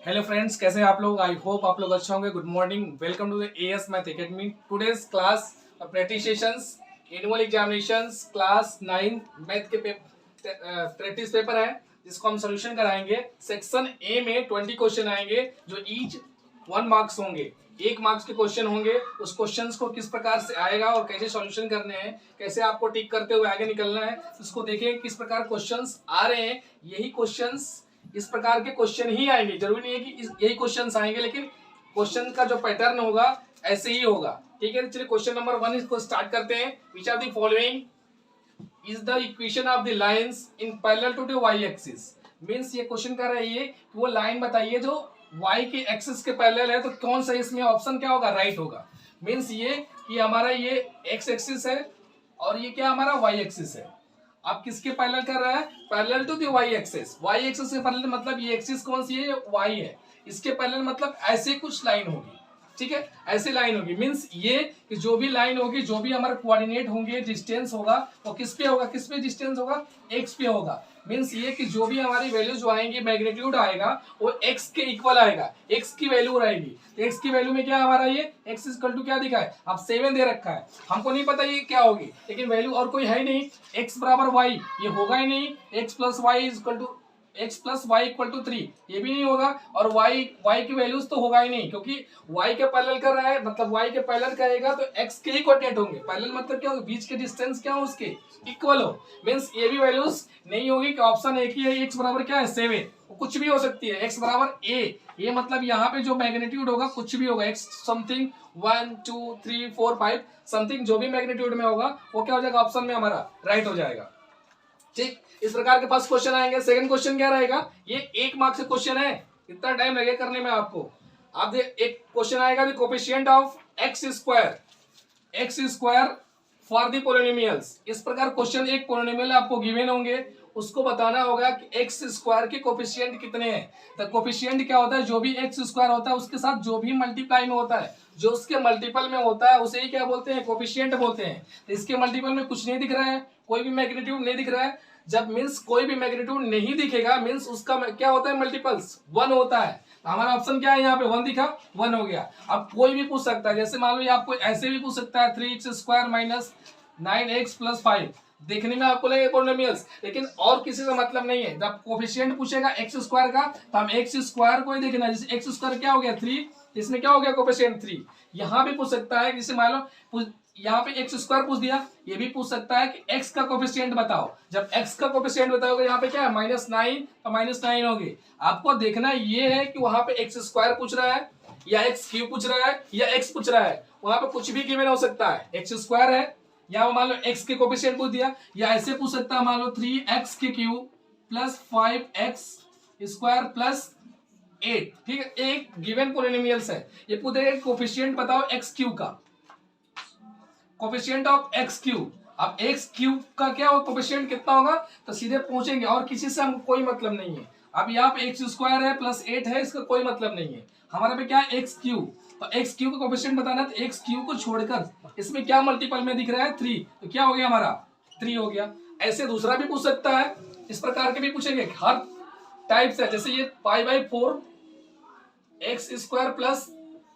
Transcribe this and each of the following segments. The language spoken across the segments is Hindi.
हेलो फ्रेंड्स, कैसे हैं आप लोग। आई होप आप लोग अच्छे होंगे। Good morning, welcome to the AS math academy. Today's class practice sessions annual examinations class 9 math के प्रैक्टिस पेपर है जिसको हम सोल्यूशन कराएंगे। सेक्शन ए में 20 क्वेश्चन आएंगे जो ईच 1 मार्क्स होंगे। 1 मार्क्स के क्वेश्चन होंगे। उस क्वेश्चंस को किस प्रकार से आएगा और कैसे सॉल्यूशन करने हैं, कैसे आपको टिक करते हुए आगे निकलना है, इसको देखें किस प्रकार क्वेश्चंस आ रहे हैं। यही क्वेश्चंस, इस प्रकार के क्वेश्चन ही आएंगे। जरूरी नहीं है कि यही क्वेश्चंस आएंगे, लेकिन क्वेश्चन का जो पैटर्न होगा ऐसे ही होगा। ठीक है, चलिए क्वेश्चन नंबर 1 इसको स्टार्ट करते हैं। Which are the following is the equation of the lines in parallel to the Y axis. Means ये क्वेश्चन कर रही है कि वो लाइन बताइए जो वाई के एक्सिस के पैरेलल है, तो कौन सा इसमें ऑप्शन क्या होगा, राइट होगा। मींस ये कि हमारा ये एक्स एक्सिस है और ये क्या हमारा वाई एक्सिस है। आप किसके पैरेलल कर रहा है, parallel to the Y axis. Y axis के पैरेलल मतलब ये एक्सिस कौन सी है, वाई है। इसके पैरेलल मतलब ऐसे कुछ लाइन होगी। ठीक है, ऐसी लाइन होगी। मींस ये कि जो भी लाइन होगी, जो भी हमारे कोऑर्डिनेट होंगे, डिस्टेंस होगा, वो किस पे होगा, किस पे डिस्टेंस होगा, एक्स पे होगा। मींस ये कि जो भी हमारी वैल्यू जो आएंगी, मैग्नीट्यूड आएगा वो एक्स के इक्वल आएगा। एक्स की वैल्यू रहेगी। एक्स की वैल्यू में क्या हमारा ये एक्स इक्वल टू क्या दिखा है, अब 7 दे रखा है। हमको नहीं पता ये क्या होगी, लेकिन वैल्यू और कोई है ही नहीं। एक्स बराबर वाई ये होगा ही नहीं। X plus Y equal to X plus Y equal to 3 ये भी नहीं होगा। और वाई की वैल्यूज तो होगा ही नहीं, क्योंकि वाई के पैरेलल कर रहा है, मतलब वाई के पैरेलल करेगा तो एक्स के ही कोऑर्डिनेट होंगे। पैरेलल मतलब क्या होगा, बीच के डिस्टेंस क्या हो उसके इक्वल हो। मींस ये भी वैल्यूज नहीं होगी कि ऑप्शन एक ही है। एक्स बराबर क्या है 7, कुछ भी हो सकती है। एक्स बराबर ए मतलब यहाँ पे जो मैग्नीट्यूड होगा कुछ भी होगा। एक्स समथिंग 1 2 3 4 5 समथिंग जो भी मैग्नीट्यूड में होगा वो क्या हो जाएगा, ऑप्शन में हमारा राइट हो जाएगा। ठीक, इस प्रकार के फर्स्ट क्वेश्चन आएंगे। सेकंड क्वेश्चन क्या रहेगा, ये 1 मार्क्स से क्वेश्चन है, इतना टाइम लगे करने में आपको। आप एक क्वेश्चन आएगा the coefficient of x square for the polynomials. इस प्रकार क्वेश्चन, एक पोलिनोमियल आपको गिवन होंगे, उसको बताना होगा कि एक्स स्क्वायर के कोफिशिएंट कितने हैं। तो कोफिशिएंट क्या होता है, जो भी एक्स स्क्वायर होता है उसके साथ जो भी मल्टीप्लाई में होता है, जो उसके मल्टीपल में होता है उसे ही क्या बोलते हैं, कोफिशिएंट बोलते हैं। तो इसके मल्टीपल में कुछ नहीं दिख रहा है, कोई भी मैग्नीट्यूड नहीं दिख रहा है। जब मींस कोई भी मैग्नीट्यूड नहीं दिखेगा, मींस उसका क्या होता है, मल्टीपल्स 1 होता है। तो हमारा ऑप्शन क्या है, यहाँ पे 1 दिखा, 1 हो गया। अब कोई भी पूछ सकता है, जैसे मान लो आपको ऐसे भी पूछ सकता है 3x square minus 9x plus 5। देखने में आपको लगेगा पोलिनोमियल्स, लेकिन और किसी से मतलब नहीं है। जब कोफिशिएंट पूछेगा एक्स स्क्वायर का तो हम एक्स स्क्वायर को ही देखना है। जैसे एक्स स्क्वायर क्या हो गया 3, इसमें क्या हो गया कोफिशिएंट 3। यहाँ भी पूछ सकता है, जैसे मान लो यहाँ पे एक्स स्क्वायर पूछ दिया, ये भी पूछ सकता है कि एक्स का कोफिशिएंट बताओ। जब एक्स का कोफिशिएंट बताओगे, यहाँ पे क्या है -9 तो -9 होगी। आपको देखना ये है कि वहां पे एक्स स्क्वायर पूछ रहा है या एक्स क्यूब पूछ रहा है या एक्स पूछ रहा है। वहां पे कुछ भी गिवन हो सकता है। एक्स स्क्वायर है या मान लो एक्स के कोफिशिएंट पूछ दिया, या ऐसे पूछ सकता है मान लो 3x के cube plus 5x square plus 8। ठीक है, एक गिवन पोलिनोमियल्स है, ये पूछेगा कोफिशिएंट बताओ एक्स क्यूब का, कोफिशिएंट ऑफ एक्स क्यूब। अब एक्स क्यूब का क्या हो, कोफिशिएंट कितना होगा, तो सीधे पूछेंगे और किसी से हमको कोई मतलब नहीं है। अब यहाँ पे एक्स स्क्वायर है प्लस 8 है, इसका कोई मतलब नहीं है। हमारे पे क्या है एक्स क्यूब, तो एक्स क्यूब का कोफिशिएंट बताना, तो एक्स क्यूब को छोड़कर इसमें क्या मल्टीपल में दिख रहा है 3, तो क्या हो गया हमारा 3 हो गया। ऐसे दूसरा भी पूछ सकता है, इस प्रकार के भी पूछेंगे हर टाइप से। जैसे ये π/4 एक्स स्क्वायर प्लस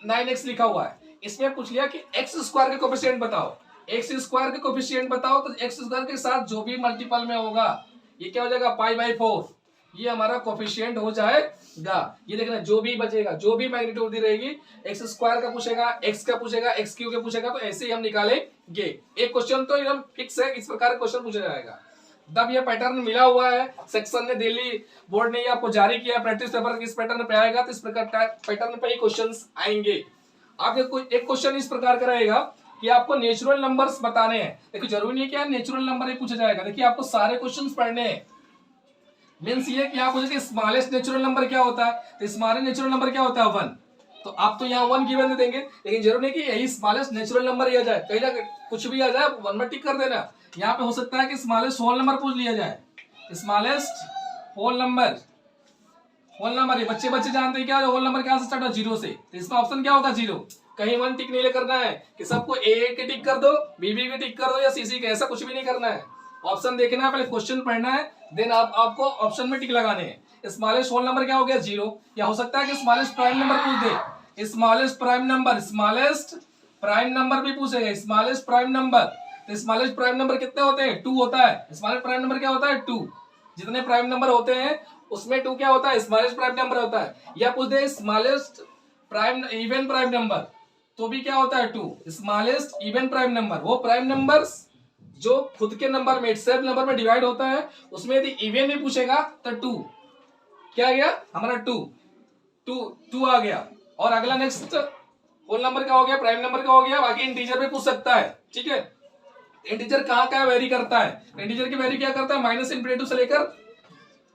9x लिखा हुआ है, इसमें पूछ लिया कि एक्स स्क्वायर के कोफिशिएंट बताओ। एक्स स्क्वायर के कोफिशिएंट बताओ, तो एक्स स्क्वायर के साथ जो भी मल्टीपल में होगा ये क्या हो जाएगा π/4, ये हमारा कोफिशिएंट हो जाएगा। ये देखना, जो भी बचेगा, जो भी मैग्नीट्यूड दी रहेगी, एक्स स्क्वायर का पूछेगा, एक्स का पूछेगा, एक्स क्यूब का पूछेगा, तो ऐसे ही हम निकालेंगे। एक क्वेश्चन तो एकदम फिक्स है, इस प्रकार क्वेश्चन पूछा जाएगा। तब ये पैटर्न मिला हुआ है, सेक्शन ने, दिल्ली बोर्ड ने आपको जारी किया प्रैक्टिस पेपर, इस पैटर्न पे आएगा, तो इस प्रकार पैटर्न पे ही क्वेश्चंस आएंगे। आप एक क्वेश्चन इस प्रकार का रहेगा कि आपको नेचुरल नंबर्स बताने हैं। देखिए जरूरी नहीं क्या नेचुरल नंबर ही पूछा जाएगा, देखिए आपको सारे क्वेश्चंस पढ़ने हैं। मींस ये कि आप पूछे स्मॉलेस्ट नेचुरल नंबर क्या होता है, तो स्मॉलेस्ट नेचुरल नंबर क्या होता है 1। तो आप तो यहाँ 1 गिवन दे देंगे, लेकिन जरूरी नहीं कि यही स्मॉलेस्ट नेचुरल नंबर ही आ जाए, कहीं ना कुछ भी आ जाए 1 में टिक कर देना। यहाँ पे हो सकता है कि स्मॉलेस्ट होल नंबर पूछ लिया जाए, स्मॉलेस्ट होल नंबर। ये बच्चे जानते हैं क्या होल नंबर क्या से स्टार्ट हो, 0 से, तो इसका ऑप्शन क्या होगा 0। कहीं 1 टिक नहीं करना है कि सबको ए के टिक कर दो, बी के टिक कर दो या सी के, ऐसा कुछ भी नहीं करना है। ऑप्शन देखना है, पहले क्वेश्चन पढ़ना है, देन आपको ऑप्शन में टिक लगाने हैं। स्मॉलेस्ट होल नंबर क्या हो गया 0, या हो सकता है कि स्मॉलेस्ट प्राइम नंबर पूछ दे, smallest prime number, smallest prime number भी पूछेगा, स्मॉलेस्ट प्राइम नंबर। तो स्मॉलेस्ट प्राइम नंबर कितने होते हैं 2 होता है, स्मॉलेस्ट प्राइम नंबर क्या होता है 2, जितने प्राइम नंबर होते हैं उसमें 2 क्या होता है स्मॉलेस्ट प्राइम नंबर होता है। या पूछ दे smallest prime even prime number, तो भी क्या होता है 2, स्मॉलेस्ट इवन प्राइम नंबर, वो प्राइम नंबर्स जो खुद के नंबर में सेल्फ नंबर में डिवाइड होता है, उसमें यदि इवन भी पूछेगा तो 2 क्या आ गया हमारा 2 आ गया। और अगला नेक्स्ट होल नंबर का हो गया, प्राइम नंबर का हो गया, बाकी इंटीजर भी पूछ सकता है, ठीक है। इंटीजर कहाँ कहाँ वेरी करता है, इंटीजर की वेरी क्या करता है माइनस इनफिनिटी से लेकर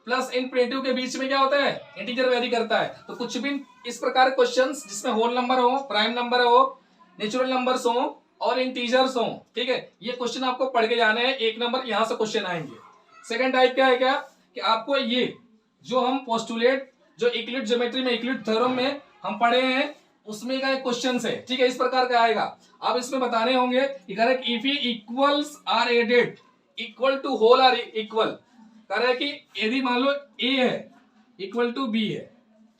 प्लस इनफिनिटी के बीच में क्या होता है इंटीजर वेरी करता है। तो कुछ भी इस प्रकार क्वेश्चंस जिसमें होल नंबर हो, प्राइम नंबर हो, नेचुरल नंबर्स हो और इंटीजर्स हो, ठीक है, ये क्वेश्चन आपको पढ़ के जाने हैं, 1 नंबर यहां से क्वेश्चन आएंगे। सेकंड टाइप क्या है क्या कि आपको ये जो हम पोस्टुलेट जो यूक्लिड ज्योमेट्री में यूक्लिड थ्योरम में हम पढ़े हैं उसमें का एक क्वेश्चन है, ठीक है, इस प्रकार का आएगा। अब इसमें बताने होंगे कि if equals are added equal to whole are equal, कह रहा है कि यदि मान लो ए है इक्वल टू बी है,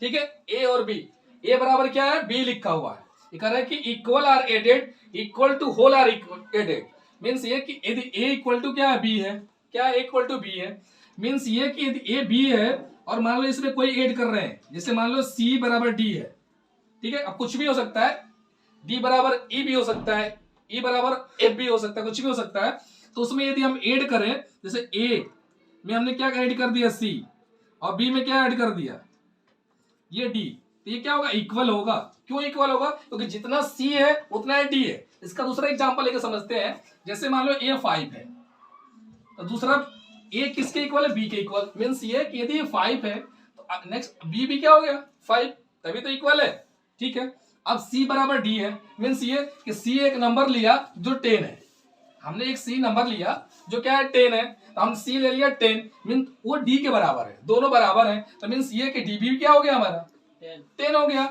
ठीक है, ए और बी, ए बराबर क्या है बी लिखा हुआ है, ये कह रहा है कि equal are added equal to whole are added, means ये कि यदि ए इक्वल टू क्या है बी है, क्या है इक्वल टू बी है, मीन्स ये कि यदि ए बी है और मान लो इसमें कोई ऐड कर रहे हैं, जैसे मान लो सी बराबर डी है, ठीक है, अब कुछ भी हो सकता है, डी बराबर ई भी हो सकता है, ई बराबर एफ भी हो सकता है, कुछ भी हो सकता है। तो उसमें यदि हम ऐड करें, जैसे ए में हमने क्या ऐड कर दिया सी और बी में क्या ऐड कर दिया ये डी, तो ये क्या होगा इक्वल होगा। क्यों इक्वल होगा, क्योंकि जितना सी है उतना ही डी है। इसका दूसरा एग्जांपल लेकर समझते हैं, जैसे मान लो ए 5 है तो दूसरा ए किसके इक्वल है बी के इक्वल, मीन्स ये कि यदि 5 है तो नेक्स्ट बी भी क्या हो गया 5, तभी तो इक्वल है, ठीक है। अब सी बराबर डी है, मीन्स ये कि सी एक नंबर लिया जो 10 है, हमने एक सी नंबर लिया जो क्या है 10 है, तो हम सी ले लिया 10, मीन वो डी के बराबर है, दोनों बराबर हैं, तो मीन्स ये कि डी भी क्या हो गया हमारा 10 हो गया।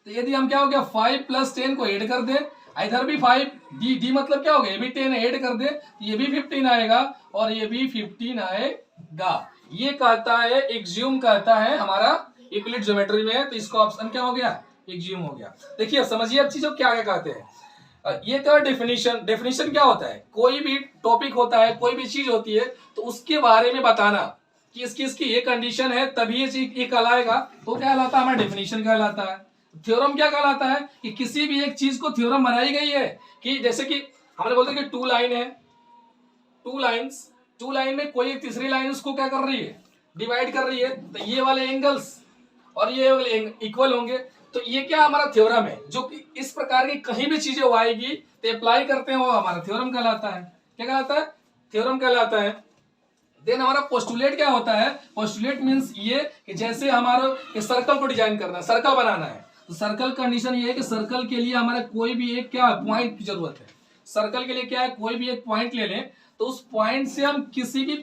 तो यदि हम क्या हो गया 5 प्लस 10 को ऐड कर दे, इधर भी 5 डी मतलब क्या हो गया ये भी 10 ऐड कर दे, ये भी 15 आएगा और ये भी 15 आएगा। ये कहता है एक्सियूम कहता है हमारा यूक्लिड ज्योमेट्री में, तो इसका ऑप्शन क्या हो गया एक्सियूम हो गया। देखिए समझिए अब चीजों क्या क्या कहते हैं। ये क्या डेफिनेशन, डेफिनेशन क्या होता है, कोई भी टॉपिक होता है, कोई भी चीज होती है तो उसके बारे में बताना कि इसकी ये कंडीशन है तभी ये चीज ये कहलाएगा, तो क्या कहलाता है हमारा डेफिनेशन कहलाता है। थ्योरम क्या कहलाता है कि किसी भी एक चीज को थ्योरम बनाई गई है, कि जैसे कि हमने बोलते कि 2 लाइन है, 2 लाइन में कोई एक तीसरी लाइन उसको क्या कर रही है डिवाइड कर रही है, तो ये वाले एंगल्स और ये वाले इक्वल होंगे, तो ये क्या हमारा थ्योरम है। जो कि इस प्रकार की कहीं भी चीजें वो आएगी तो अप्लाई करते हैं वो हमारा थ्योरम कहलाता है। क्या कहलाता है थ्योरम कहलाता है। देन हमारा पोस्टुलेट क्या होता है, पोस्टुलेट मींस ये कि जैसे हमारा सर्कल को डिजाइन करना है, सर्कल बनाना है, तो सर्कल कंडीशन ये है कि सर्कल के लिए हमारे कोई भी एक क्या पॉइंट की जरूरत है। सर्कल के लिए क्या है कोई भी एक पॉइंट ले लें, तो उस पॉइंट से हम किसी भी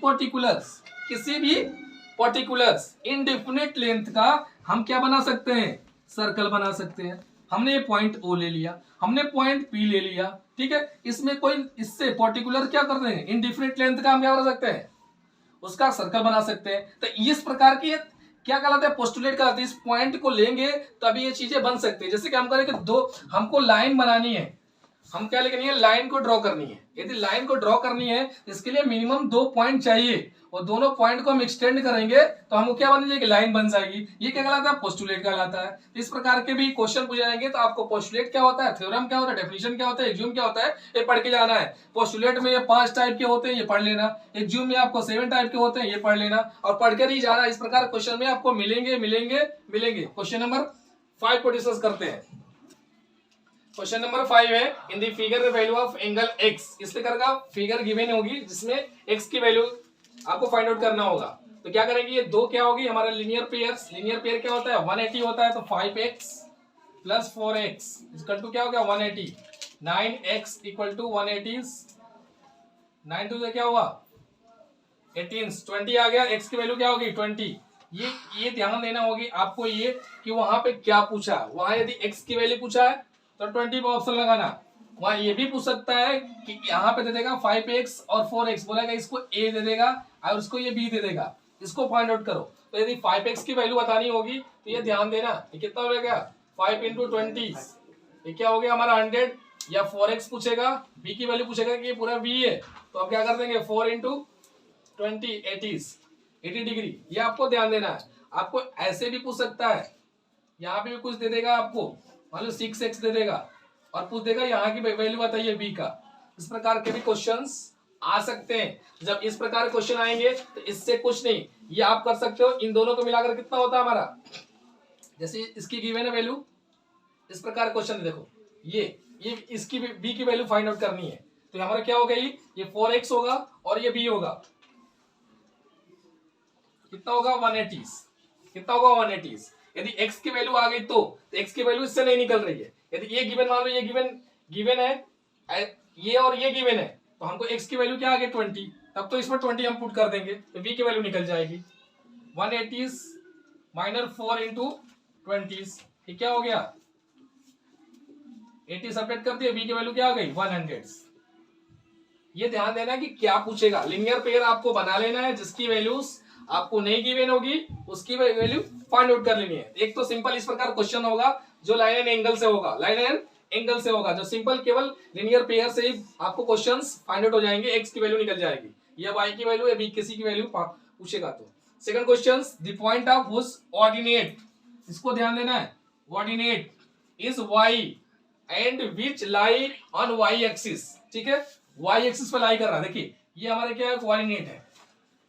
पर्टिकुलर्स इनडेफिनेट लेंथ का हम क्या बना सकते हैं सर्कल बना सकते हैं। हमने ये पॉइंट ओ ले लिया, हमने पॉइंट पी ले लिया, ठीक है, इसमें कोई इससे पर्टिकुलर क्या कर रहे हैं इनडिफिनेट लेंथ का हम क्या बना सकते हैं उसका सर्कल बना सकते हैं। तो इस प्रकार की क्या कहलाता है पोस्टुलेट कहलाता है। इस पॉइंट को लेंगे तभी ये चीजें बन सकती है। जैसे कि हम करें कि हमको लाइन बनानी है, हम क्या लिखनी है लाइन को ड्रॉ करनी है। यदि लाइन को ड्रॉ करनी है इसके लिए मिनिमम 2 पॉइंट चाहिए और दोनों पॉइंट को हम एक्सटेंड करेंगे तो हमको क्या बन जाएगी लाइन बन जाएगी। ये क्या कहलाता है पोस्टुलेट कहलाता है। इस प्रकार के भी क्वेश्चन पूछे जाएंगे तो आपको पोस्टुलेट क्या होता है, थ्योरम क्या होता है, डेफिनेशन क्या होता है, एक्सियम क्या होता है, ये पढ़ के जाना है। पोस्टुलेट में ये 5 टाइप के होते हैं, ये पढ़ लेना। एक्सियम में आपको 7 टाइप के होते हैं, ये पढ़ लेना और पढ़कर ही जाना। इस प्रकार क्वेश्चन में आपको मिलेंगे। क्वेश्चन नंबर 5 को डिस्कस करते हैं। क्वेश्चन नंबर 5 है in the figure the value of angle x। इस प्रकार का फिगर गिवन होगी जिसमें x की वैल्यू आपको फाइंड आउट करना होगा। तो क्या करेंगे ये दो क्या होगी हमारा लीनियर पेयर क्या होता है 180 होता है। तो 5x plus 4x equal to क्या हो गया 180। 9x इक्वल टू 180, 9 टू से क्या हुआ 18, 20 आ गया। x की वैल्यू क्या होगी 20। ये ध्यान देना होगी आपको ये कि वहां पे क्या पूछा। वहां यदि x की वैल्यू पूछा है तो 20 पे ऑप्शन लगाना। वहां ये भी पूछ सकता है कि यहाँ पे दे देगा 5x और 4x, बोलेगा इसको a दे देगा और उसको ये b दे देगा, इसको फाइंड आउट करो। तो यदि 5x की वैल्यू बतानी होगी तो ये ध्यान देना, ये कितना हो गया 5 इंटू 20, ये क्या हो गया हमारा 100, या 4x पूछेगा, b की वैल्यू पूछेगा कि ये पूरा v है, तो अब क्या कर देंगे 4 इंटू 20 80 डिग्री। ये आपको ध्यान देना है। आपको ऐसे भी पूछ सकता है, यहाँ पे भी कुछ दे देगा आपको, मान लो 6x दे देगा और पूछ देगा यहाँ की वैल्यू बताइए b का। इस प्रकार के भी क्वेश्चंस आ सकते हैं। जब इस प्रकार क्वेश्चन आएंगे तो इससे कुछ नहीं, ये आप कर सकते हो। इन दोनों को मिलाकर कितना होता है हमारा, जैसे इसकी गिवन है वैल्यू, इस प्रकार क्वेश्चन देखो, ये इसकी b की वैल्यू फाइंड आउट करनी है, तो हमारा क्या होगा, ये 4x होगा और ये b होगा, कितना होगा 180, कितना होगा 180। यदि x की वैल्यू आ गई तो x की वैल्यू इससे नहीं निकल रही है। यदि ये गिवन, मान लो ये गिवन है, ये और ये गिवन है, तो हमको x की वैल्यू क्या आ गई 20, तब तो इसमें 20 हम पुट कर देंगे तो v की वैल्यू निकल जाएगी 180 माइनस 4 इंटू 20, ये क्या हो गया 80 सब्ट्रैक्ट कर दिया, v की वैल्यू क्या आ गई 100। ये ध्यान देना कि क्या पूछेगा, लीनियर पेयर आपको बना लेना है, जिसकी वैल्यूज आपको नहीं गिवन होगी उसकी वैल्यू फाइंड आउट कर लेनी है। एक तो सिंपल इस प्रकार क्वेश्चन होगा जो लाइन एंड एंगल से होगा, लाइन एंड एंगल से होगा, जो सिंपल केवल लीनियर पेयर से ही आपको क्वेश्चंस फाइंड आउट हो जाएंगे, एक्स की वैल्यू निकल जाएगी या वाई की वैल्यू या बी किसी की वैल्यू पूछेगा तो। Second question, the point of which ordinate, इसको ध्यान देना है, ordinate is Y and which lie on Y axis, ठीक है, वाई एक्सिस पर लाई कर रहा है। देखिए ये हमारे क्या है, कोऑर्डिनेट है,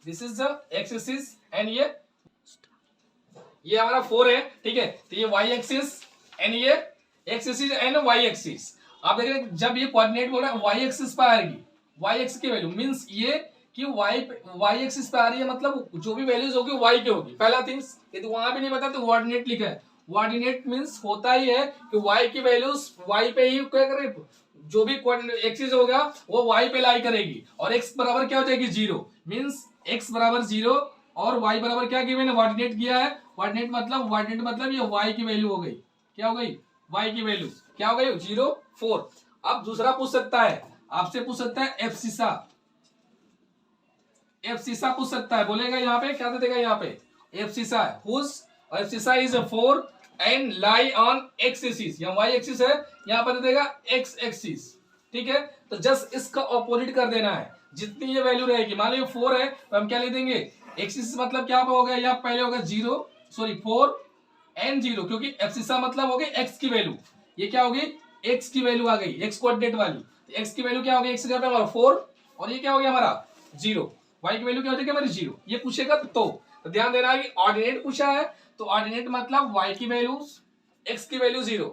this is the X axis and ये हमारा 4 है, ठीक है, तो ये वाई एक्सिस एंड ये X axis and Y axis. आप देख रहे हैं जब ये कोऑर्डिनेट बोल रहा है वाई एक्सिस पर आएगी, वाई एक्सिस की वैल्यू मींस ये कि वाई एक्सिस पे आ रही है, मतलब जो भी वैल्यूज होगी वाई की होगी। पहला थिंग्स, यदि वहां भी नहीं पता तो कोऑर्डिनेट लिखा है, कोऑर्डिनेट मींस होता ही है कि वाई की वैल्यूज वाई पे ही क्या करे, जो भी एक्सिस होगा वो वाई पे लाई करेगी, और एक्स बराबर क्या हो जाएगी 0, मींस एक्स बराबर 0 और वाई बराबर क्या गिवन है, कोऑर्डिनेट किया है, कोऑर्डिनेट मतलब ये वाई की वैल्यू हो गई, क्या हो गई वाई की वैल्यू क्या हो गई 0 4। अब दूसरा पूछ सकता है, आपसे पूछ सकता है एफसीसा, एफसीसा पूछ सकता है, बोलेगा यहाँ पे क्या दे देगा, यहाँ पे एफसीसा है, whose abscissa is 4 and lie on X axis, यहाँ वाई एक्सिस है, यहाँ पर दे देगा एक्स एक्सिस, ठीक है। तो जस्ट इसका ऑपोजिट कर देना है, जितनी ये वैल्यू रहेगी, मान लो 4 है तो हम क्या लिख देंगे एक्सिस, मतलब क्या हो गया, यहाँ पहले होगा 4 एंड 0, क्योंकि एफसीसा मतलब हो गई एक्स की वैल्यू, ये क्या होगी एक्स की वैल्यू आ गई, एक्स कोऑर्डिनेट वाली, तो एक्स की वैल्यू क्या होगी, एक्स का हमारा 4 और ये क्या हो गया हमारा 0, वाई की वैल्यू क्या हो जाएगी हमारी 0। ये पूछेगा तो ध्यान देना है कि ऑर्डिनेट पूछा है तो ऑर्डिनेट मतलब वाई की वैल्यू एक्स की वैल्यू 0,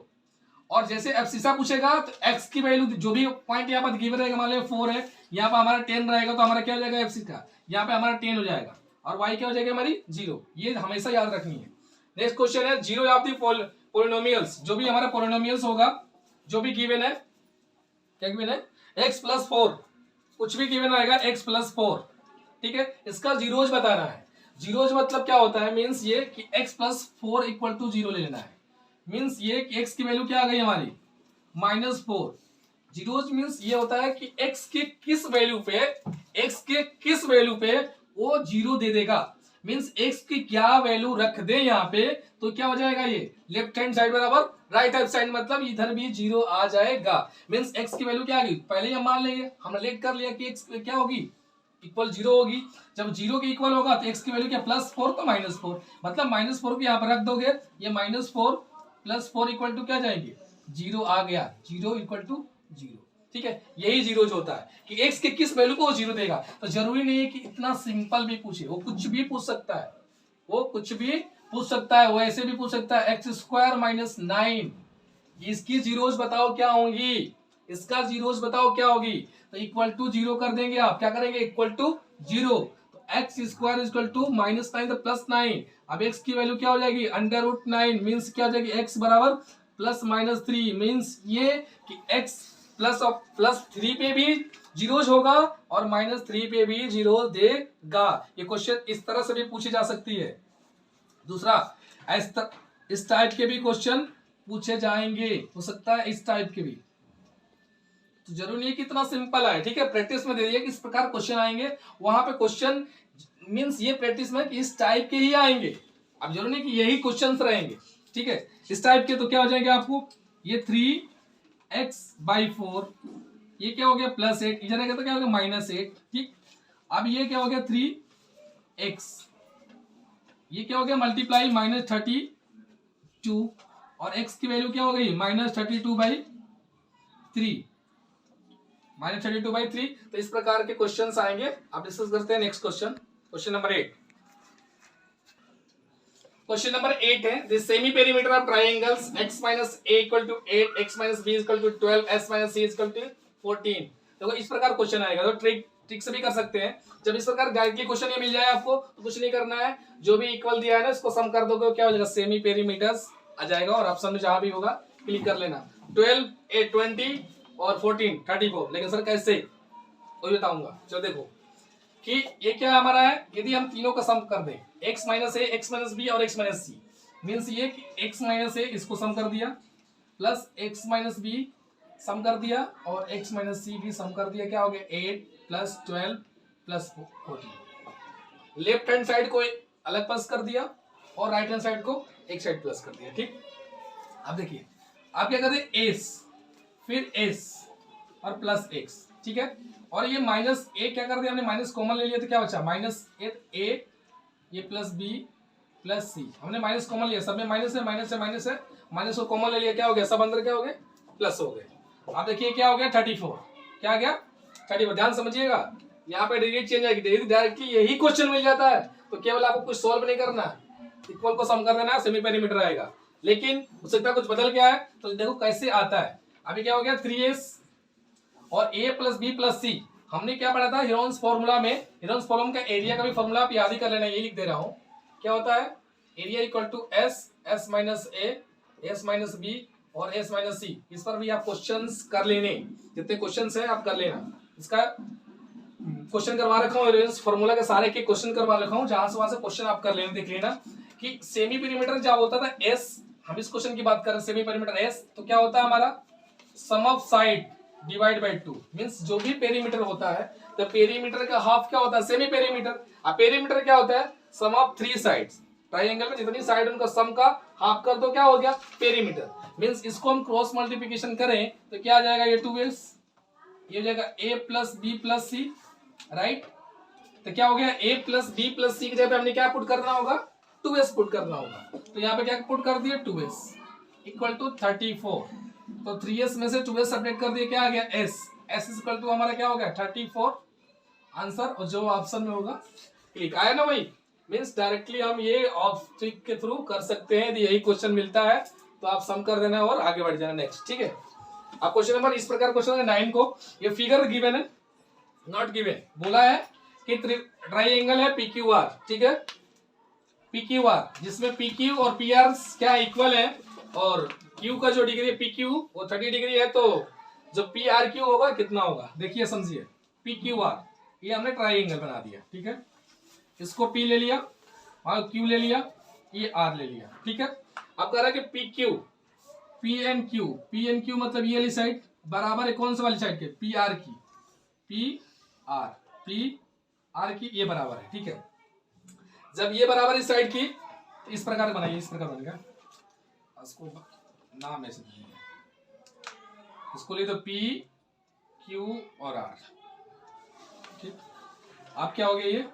और जैसे एफसीसा पूछेगा तो एक्स की वैल्यू जो भी पॉइंट यहाँ पर गिवन रहेगा, मान लो 4 है, यहाँ पर हमारा 10 रहेगा तो हमारा क्या हो जाएगा एफसी का, यहाँ पे हमारा 10 हो जाएगा, और वाई क्या हो जाएगा हमारी 0। ये हमेशा याद रखनी है। नेक्स्ट क्वेश्चन है, जीरो ऑफ दी पोलिनोमियल्स, जो भी हमारा पोलिनोमियल्स होगा, जो भी गिवन है, क्या गिवन है x+4, कुछ भी गिवन आएगा x+4, ठीक है, इसका जीरोज बताना है। जीरोज मतलब क्या होता है, मींस ये कि x+4 इक्वल टू 0 ले लेना है, मींस ये कि x की वैल्यू क्या आ गई हमारी -4। जीरोज मींस ये होता है कि x के किस वैल्यू पे वो 0 दे देगा, मींस x की क्या वैल्यू रख दे यहाँ पे तो क्या हो जाएगा, ये लेफ्ट हैंड साइड बराबर राइट हैंड साइड, मतलब इधर भी 0 आ जाएगा, मींस x की वैल्यू क्या आ गई, पहले ही हम मान लेंगे, हमने लेट कर लिया कि x क्या होगी इक्वल 0 होगी। जब 0 के इक्वल होगा तो x की वैल्यू क्या +4 तो -4, मतलब -4 को यहाँ पर रख दोगे, ये -4 +4 इक्वल टू क्या जाएंगे 0 आ गया, 0 इक्वल टू 0, ठीक है। यही जीरो जो होता है कि x के किस वैल्यू को वो 0 देगा। तो जरूरी नहीं है कि इतना सिंपल भी पूछे, वो कुछ भी पूछ सकता है, वो ऐसे भी पूछ सकता है x² - 9, इसकी जीरोस बताओ क्या होंगी, इसका जीरोस बताओ क्या होगी, तो इक्वल टू 0 कर देंगे, आप क्या करेंगे इक्वल टू 0, तो x² इक्वल टू -9 तो +9, अब x की वैल्यू क्या हो जाएगी √9, मींस क्या हो जाएगी x बराबर +-3, मींस ये कि x +3 पे भी जीरोज होगा और -3 पे भी जीरो देगा। ये क्वेश्चन इस तरह से भी पूछी जा सकती है। दूसरा, इस टाइप के भी क्वेश्चन पूछे जाएंगे, हो सकता है इस टाइप के भी, तो जरूरी नहीं है कि इतना सिंपल है, ठीक है। प्रैक्टिस में दे दिया कि इस प्रकार क्वेश्चन आएंगे, वहां पे क्वेश्चन मीन्स ये प्रैक्टिस में इस टाइप के ही आएंगे, अब जरूर नहीं कि यही क्वेश्चंस रहेंगे, ठीक है। इस टाइप के तो क्या हो जाएंगे आपको, ये 3x/4, ये क्या हो गया +8, इधर आएगा तो क्या हो गया -8, ठीक। अब ये क्या हो गया 3x, ये क्या हो गया मल्टीप्लाई -32, और x की वैल्यू क्या हो गई -32/3, -32/3। तो इस प्रकार के क्वेश्चंस आएंगे। अब डिस्कस करते हैं next question, question number 8। Question number 8 है, the semi perimeter of triangles x - a = 8, x - b = 12, s - c = 14। देखो इस प्रकार क्वेश्चन आएगा, तो ट्रिक से भी कर सकते हैं। जब इस प्रकार डायरेक्टली क्वेश्चन ये मिल जाए आपको तो कुछ नहीं करना है, जो भी इक्वल दिया है ना इसको सम कर दोगे, क्या हो जाएगा सेमी पेरीमीटर्स आ जाएगा, और ऑप्शन में जहां भी होगा क्लिक कर लेना। 12, 8, 20 और 14, 34। लेकिन सर कैसे, वही बताऊंगा। चलो देखो कि ये क्या हमारा है, यदि हम तीनों का सम कर दें x - a, x - b और x - c, मीन्स ये कि x - a इसको सम कर दिया प्लस x - b सम कर दिया और x - c भी सम कर दिया, क्या हो गया 8 + 12 + 14। लेफ्ट हैंड साइड को अलग प्लस कर दिया और राइट हैंड साइड को एक साइड प्लस कर दिया, ठीक। अब देखिए आप क्या करते हैं, s फिर s और प्लस x, ठीक है। और ये -a क्या कर दिया हमने, माइनस कॉमन ले लिया तो क्या बचा -8a, ये +b + c, हमने माइनस कॉमन लिया, सब में माइनस है, माइनस है, माइनस है, माइनस को कॉमन ले लिया, क्या हो गया सब अंदर क्या हो गए प्लस हो गए। अब देखिए क्या हो गया 34, क्या आ गया 34। ध्यान समझिएगा, यहाँ पे डिजिट चेंज आएगी, डायरेक्टली यही क्वेश्चन मिल जाता है तो केवल आपको कुछ सॉल्व नहीं करना है, इक्वल को सम कर देना है, सेमी पेरीमीटर आएगा। लेकिन हो सकता है कुछ बदल गया है, तो देखो कैसे आता है। अभी क्या हो गया 3s और a + b + c, हमने क्या पढ़ा था हीरोन्स फॉर्मूला में, हीरोन्स फॉर्मूला का एरिया का भी फॉर्मूला आप याद ही कर लेना, ये लिख दे रहा हूं। क्या होता है, area = s, s - a, s - b और s - c। इस पर भी आप क्वेश्चंस कर लेने, जितने क्वेश्चंस हैं आप कर लेना। इसका क्वेश्चन करवा रखा हूँ, हीरोन्स फॉर्मूला के सारे के क्वेश्चन करवा रखा हूँ, जहां से वहां से क्वेश्चन आप कर लेना, देख लेना कि सेमी पेरीमीटर जब होता था s, हम इस क्वेश्चन की बात कर रहे हैं सेमी पेरीमीटर s, तो क्या होता है हमारा sum of side divide by 2, means जो भी पेरीमीटर होता है तो पेरीमीटर का हाफ क्या होता है सेमी पेरीमीटर। अब पेरीमीटर क्या होता है सम ऑफ 3 साइड्स, ट्रायंगल में जितनी साइड उनका सम का हाफ कर दो, क्या हो गया पेरीमीटर। मींस इसको हम क्रॉस मल्टीप्लिकेशन करें तो क्या आ जाएगा, ये 2s, ये हो जाएगा a + b + c, राइट। तो क्या हो गया a + b + c की जगह पे हमने क्या पुट करना होगा 2s पुट करना होगा, तो यहाँ पे क्या पुट कर दिया 2s = 34। तो 3s में से 2s सब्ट्रैक्ट कर दिए, क्या आ गया s, s = हमारा क्या हो गया 34 आंसर, और जो ऑप्शन में होगा क्लिक आया ना वही। मींस डायरेक्टली हम ये ट्रिक के थ्रू कर सकते हैं, यही क्वेश्चन मिलता है तो आप सम कर देना और आगे बढ़ जाना नेक्स्ट, ठीक है। अब क्वेश्चन नंबर इस प्रकार क्वेश्चन नंबर 9 को, ये फिगर गिवन है नॉट गिवन, बोला है कि ट्राइंगल है PQR, ठीक है PQR, जिसमें PQ और PR क्या इक्वल है, और Q का जो डिग्री है PQ वो 30 डिग्री है, तो जो PRQ होगा कितना होगा, देखिए समझिए PQR, ये हमने ट्राइंगल बना दिया, ठीक है। इसको P ले लिया और Q ले लिया, ये R ले लिया, ठीक है। अब कह रहा है कि PQ PNQ मतलब ये वाली साइड बराबर है कौन सा वाली साइड के PR की, PR की ये बराबर है, ठीक है। जब ये बराबर इस साइड की तो इस प्रकार बनाइए, इस प्रकार बनेगा, इसको नाम ऐसे इसको ले तो P Q और R, ठीक। अब क्या हो गया ये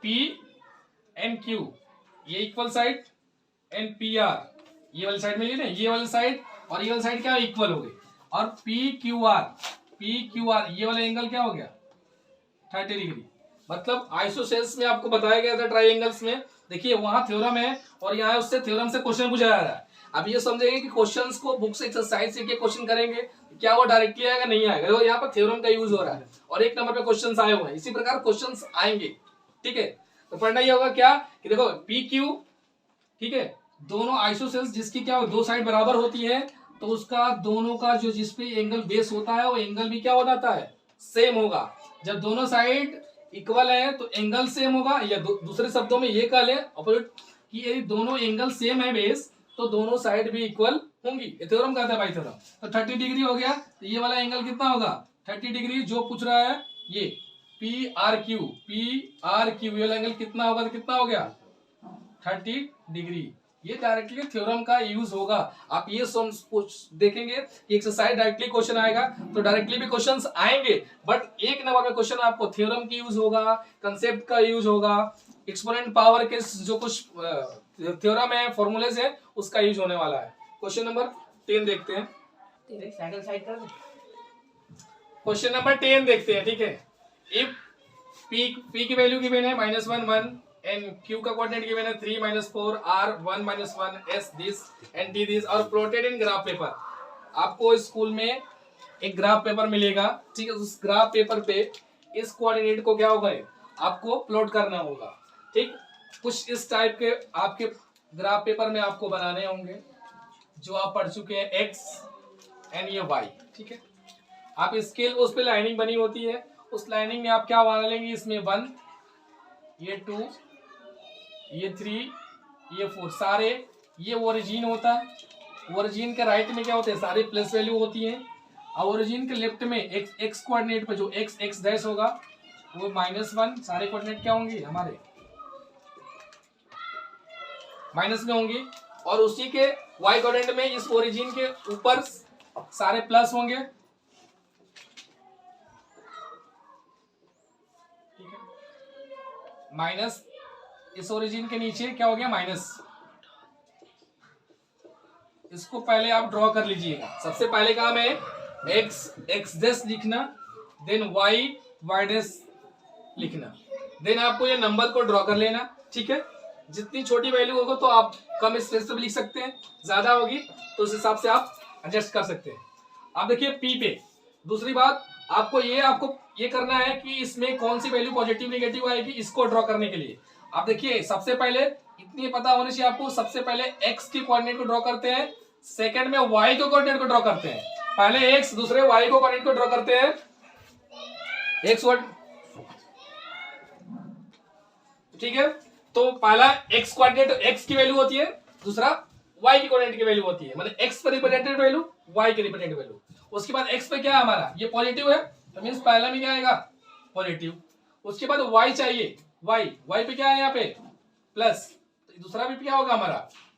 PNQ ये इक्वल साइड, NPR ये वाली साइड में लिए ना, ये वाली साइड और ये वाली साइड क्या इक्वल हो गई, और PQR ये वाला एंगल क्या हो गया 30 डिग्री। मतलब आइसोसेल्स में आपको बताया गया था ट्राइंगल्स में, देखिए वहां थ्योरम है और यहाँ उससे थ्योरम से क्वेश्चन पूछा जा रहा है। अब ये समझेंगे कि क्वेश्चंस को बुक से एक्सरसाइज से क्वेश्चन करेंगे, क्या वो डायरेक्टली आएगा नहीं आएगा, तो यहाँ पर थ्योरम का यूज हो रहा है और एक नंबर पे क्वेश्चंस आए हुए हैं, इसी प्रकार क्वेश्चंस आएंगे, ठीक है। तो पढ़ना ये होगा क्या कि देखो PQ, ठीक है, दोनों आइसोसेल्स जिसकी क्या दो साइड बराबर होती है तो उसका दोनों का जो जिसपे एंगल बेस होता है वो एंगल भी क्या हो जाता है सेम होगा। जब दोनों साइड इक्वल है तो एंगल सेम होगा, या दूसरे शब्दों में ये कह ले अपोजिट कि यदि दोनों एंगल सेम है बेस तो दोनों साइड भी इक्वल होंगी, ये थ्योरम कहता है भाई थ्योरम। तो 30 डिग्री हो गया तो ये वाला एंगल कितना होगा 30 डिग्री, जो पूछ रहा है ये पी आर क्यू ये एंगल कितना होगा, तो कितना हो गया 30 डिग्री। ये डायरेक्टली थ्योरम का यूज होगा। आप ये देखेंगे कि एक्सरसाइज डायरेक्टली क्वेश्चन आएगा तो डायरेक्टली भी क्वेश्चंस आएंगे, बट एक नंबर में क्वेश्चन आपको थ्योरम की यूज होगा, कंसेप्ट का यूज होगा, एक्सपोनेंट पावर के जो कुछ थ्योरम है, फॉर्मूलेज है, उसका यूज होने वाला है। क्वेश्चन नंबर 10 देखते हैं। क्वेश्चन नंबर 10 देखते हैं, ठीक है। इफ पी की वैल्यू गिवन है -1 एंड क्यू का कोऑर्डिनेट गिवन है 3 -4 r 1 -1 s this and d this और प्लॉटेड इन ग्राफ पेपर। आपको स्कूल में एक ग्राफ पेपर मिलेगा, ठीक है। उस ग्राफ पेपर पे इस कोऑर्डिनेट को क्या होगा, आपको प्लॉट करना होगा, ठीक। कुछ इस टाइप के आपके ग्राफ पेपर में आपको बनाने होंगे, जो आप पढ़ चुके हैं, x एंड ये y, ठीक है। आप स्केल उस पे लाइनिंग बनी होती है, उस लाइनिंग में आप क्या बना लेंगे, इसमें 1, ये 2, ये 3, ये 4, सारे ये ओरिजिन होता है। ओरिजिन के राइट में क्या होते हैं, सारे प्लस वैल्यू होती है, और ओरिजिन के लेफ्ट में एक्स कोऑर्डिनेट पे जो एक्स डैश होगा वो -1, सारे कोऑर्डिनेट क्या होंगे हमारे माइनस में होंगे, और उसी के वाई कोऑर्डिनेट में इस ओरिजिन के ऊपर सारे प्लस होंगे, ठीक है। माइनस इस ओरिजिन के नीचे क्या हो गया, माइनस। इसको पहले आप ड्रॉ कर लीजिएगा। सबसे पहले काम है एक्स डैश लिखना, देन वाई डैश लिखना, देन आपको ये नंबर को ड्रॉ कर लेना, ठीक है। जितनी छोटी वैल्यू होगी तो आप कम स्पेस पे भी लिख सकते हैं, ज्यादा होगी तो उस हिसाब से आप एडजस्ट कर सकते हैं। अब देखिए पी पे दूसरी बात, आपको ये करना है कि इसमें कौन सी वैल्यू पॉजिटिव नेगेटिव आएगी, इसको ड्रॉ करने के लिए आप देखिए सबसे पहले इतनी पता होनी चाहिए आपको, सबसे पहले एक्स के कोऑर्डिनेट को ड्रॉ करते हैं, सेकंड में वाई के कोऑर्डिनेट को ड्रॉ करते हैं। पहले एक्स दूसरे वाई को कोऑर्डिनेट को ड्रॉ करते हैं, एक्स वर्ड, ठीक है। तो पहला एक्स कोऑर्डिनेट एक्स की वैल्यू होती है, दूसरा वाई की कोऑर्डिनेट की वैल्यू होती है, मतलब एक्स पर रिप्रेजेंटेड वैल्यू, वाई की रिप्रेजेंटेड वैल्यू। उसके बाद एक्स पे क्या है हमारा, ये पॉजिटिव है, तो मींस पहला में क्या आएगा, पॉजिटिव। उसके बाद वाई चाहिए, वाई पे क्या है यहाँ पे प्लस, तो दूसरा भी क्या होगा हमारा